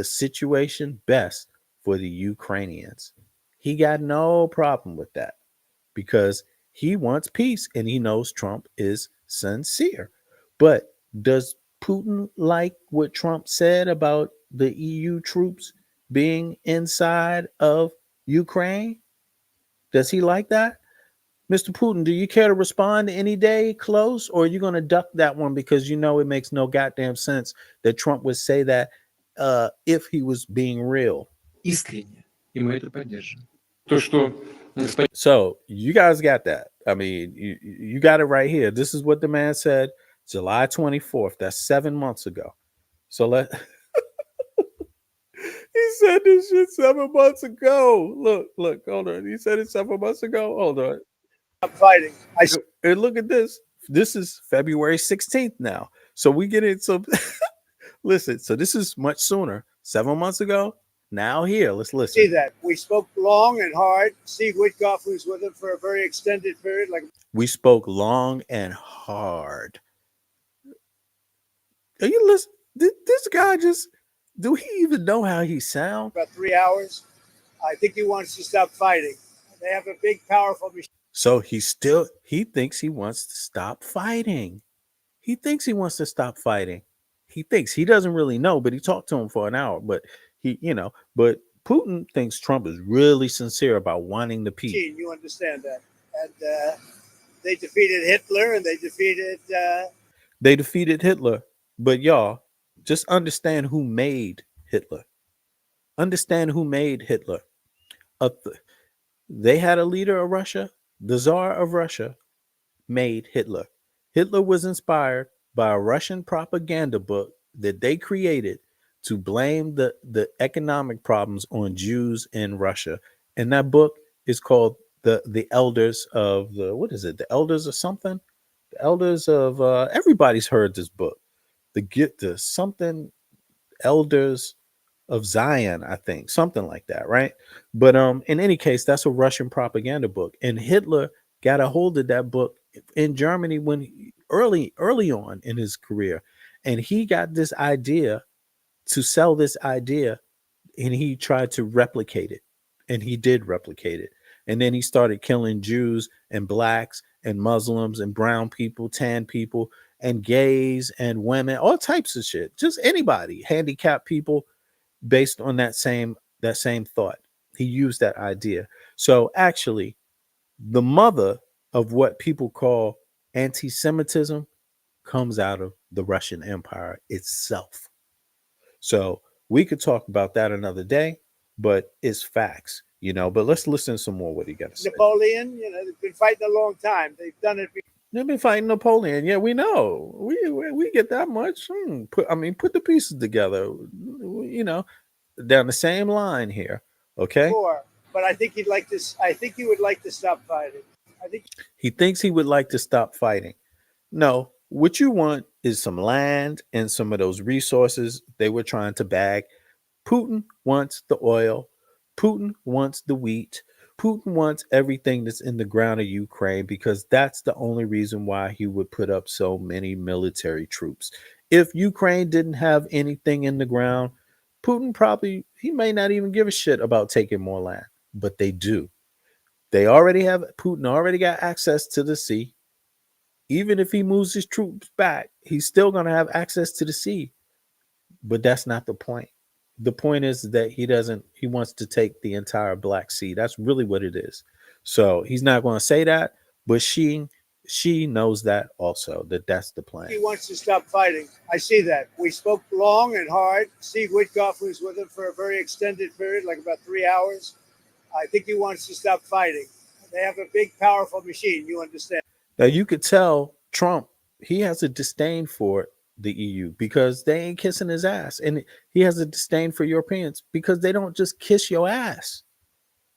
situation best for the Ukrainians. He got no problem with that because he wants peace and he knows Trump is sincere. But does Putin like what Trump said about the EU troops being inside of Ukraine? Does he like that? Mr. Putin, do you care to respond any day close, or are you going to duck that one because you know it makes no goddamn sense that Trump would say that if he was being real? Искренне. И мы это поддержим. То, что... So you guys got that. I mean, you got it right here. This is what the man said July 24th. That's 7 months ago. So he said this shit 7 months ago. Look, hold on. He said it 7 months ago. Hold on. I'm fighting. And look at this. This is February 16th now. So we get it. So listen, so this is much sooner. 7 months ago. Now here, let's listen. See that. We spoke long and hard. Steve Witkoff was with him for a very extended period. We spoke long and hard. Are you listening? This guy do he even know how he sounds? About 3 hours. I think he wants to stop fighting. They have a big, powerful machine. So he thinks he wants to stop fighting. He thinks he wants to stop fighting. He thinks he doesn't really know, but he talked to him for an hour. But but Putin thinks Trump is really sincere about wanting the peace. You understand that. And they defeated Hitler and they defeated Hitler. But y'all, just understand who made Hitler. Understand who made Hitler. They had a leader of Russia. The Tsar of Russia made Hitler. Hitler was inspired by a Russian propaganda book that they created to blame the economic problems on Jews in Russia. And that book is called the Elders of the Elders of something? The Elders of everybody's heard this book. The something Elders of Zion, I think, something like that, right? But in any case, that's a Russian propaganda book. And Hitler got a hold of that book in Germany when early on in his career. And he got this idea to sell this idea, and he tried to replicate it, and he did replicate it. And then he started killing Jews and blacks and Muslims and brown people, tan people, and gays and women, all types of shit. Just anybody, handicapped people, based on that same thought. He used that idea. So actually, the mother of what people call anti-Semitism comes out of the Russian Empire itself. So we could talk about that another day, but it's facts, But let's listen to some more what he got to say. Napoleon, they've been fighting a long time. They've done it before. They've been fighting Napoleon. Yeah, we know. We get that much. Put the pieces together, down the same line here. Okay. But I think he'd like this. I think he would like to stop fighting. He thinks he would like to stop fighting. No, what you want is some land and some of those resources they were trying to bag. Putin wants the oil. Putin wants the wheat. Putin wants everything that's in the ground of Ukraine because that's the only reason why he would put up so many military troops. If Ukraine didn't have anything in the ground, Putin he may not even give a shit about taking more land, but they do. Putin already got access to the sea. Even if he moves his troops back, he's still going to have access to the sea. But that's not the point. The point is that he wants to take the entire Black Sea. That's really what it is. So he's not going to say that, but she knows that also, that that's the plan. He wants to stop fighting. I see that. We spoke long and hard. Steve Witkoff was with him for a very extended period, like about 3 hours. I think he wants to stop fighting. They have a big, powerful machine. You understand? Now you could tell Trump, he has a disdain for the EU because they ain't kissing his ass. And he has a disdain for Europeans because they don't just kiss your ass.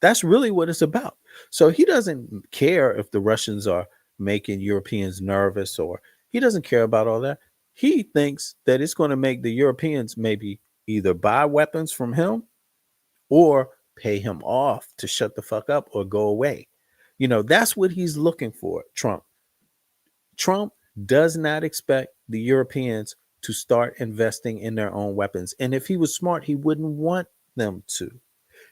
That's really what it's about. So he doesn't care if the Russians are making Europeans nervous, or he doesn't care about all that. He thinks that it's going to make the Europeans maybe either buy weapons from him or pay him off to shut the fuck up or go away. You know, that's what he's looking for, Trump. Trump does not expect the Europeans to start investing in their own weapons. And if he was smart, he wouldn't want them to,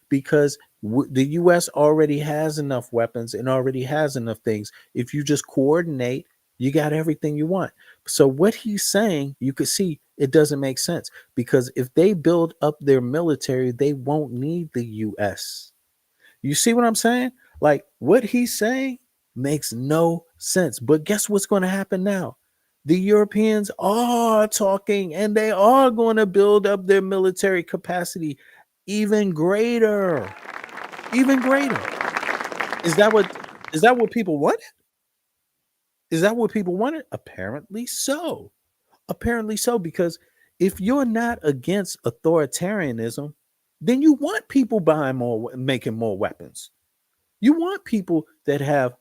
because the U.S. already has enough weapons and already has enough things. If you just coordinate, you got everything you want. So what he's saying, you could see it doesn't make sense, because if they build up their military, they won't need the U.S. You see what I'm saying? Like, what he's saying makes no sense. But guess what's going to happen now? The Europeans are talking, and they are going to build up their military capacity even greater. Even greater. Is that what people wanted? Is that what people wanted? Apparently so. Apparently so, because if you're not against authoritarianism, then you want people buying more, making more weapons. You want people that have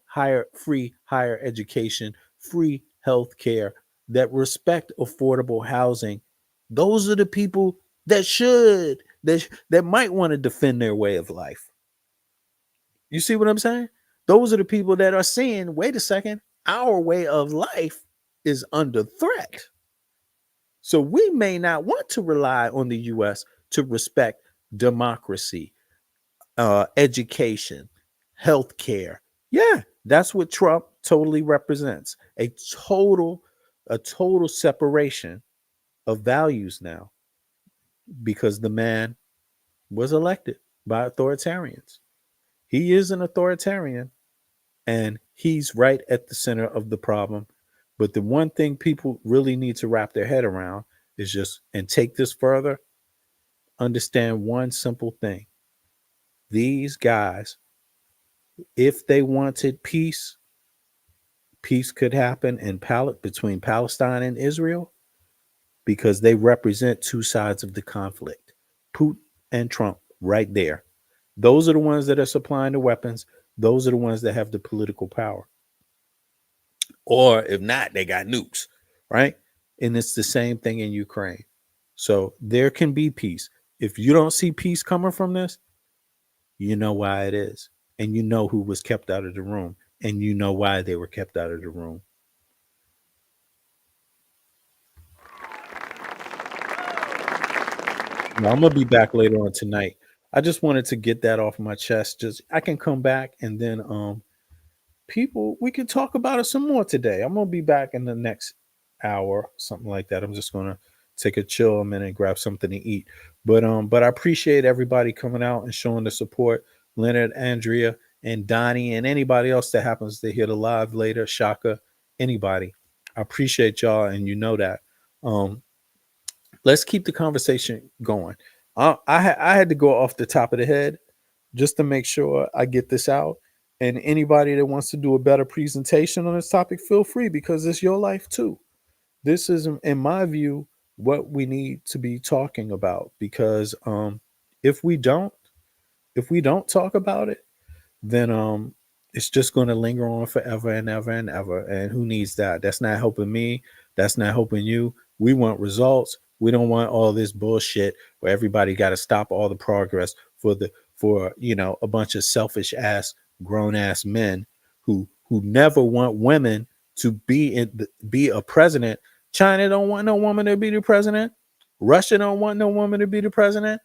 free higher education, free health care, that respect affordable housing. Those are the people that that might want to defend their way of life. You see what I'm saying? Those are the people that are saying, wait a second, our way of life is under threat. So we may not want to rely on the U.S. to respect democracy, education, healthcare. Yeah, that's what Trump totally represents. A total separation of values now, because the man was elected by authoritarians. He is an authoritarian, and he's right at the center of the problem. But the one thing people really need to wrap their head around is just, and take this further, understand one simple thing. These guys, if they wanted peace, peace could happen between Palestine and Israel, because they represent two sides of the conflict. Putin and Trump, right there. Those are the ones that are supplying the weapons. Those are the ones that have the political power. Or if not, they got nukes, right? And it's the same thing in Ukraine. So there can be peace. If you don't see peace coming from this, you know why it is. And you know who was kept out of the room. And you know why they were kept out of the room. Now, I'm going to be back later on tonight. I just wanted to get that off my chest. I can come back, and then we can talk about it some more today. I'm going to be back in the next hour, something like that. I'm just going to take a chill a minute and grab something to eat. But I appreciate everybody coming out and showing the support. Leonard, Andrea, and Donnie, and anybody else that happens to hear the live later, Shaka, anybody. I appreciate y'all, and you know that. Let's keep the conversation going. I had to go off the top of the head just to make sure I get this out. And anybody that wants to do a better presentation on this topic, feel free, because it's your life too. This is, in my view, what we need to be talking about, because if we don't talk about it, then it's just going to linger on forever and ever and ever. And who needs that? That's not helping me. That's not helping you. We want results. We don't want all this bullshit where everybody got to stop all the progress for a bunch of selfish ass grown ass men who never want women to be a president. China don't want no woman to be the president. Russia don't want no woman to be the president.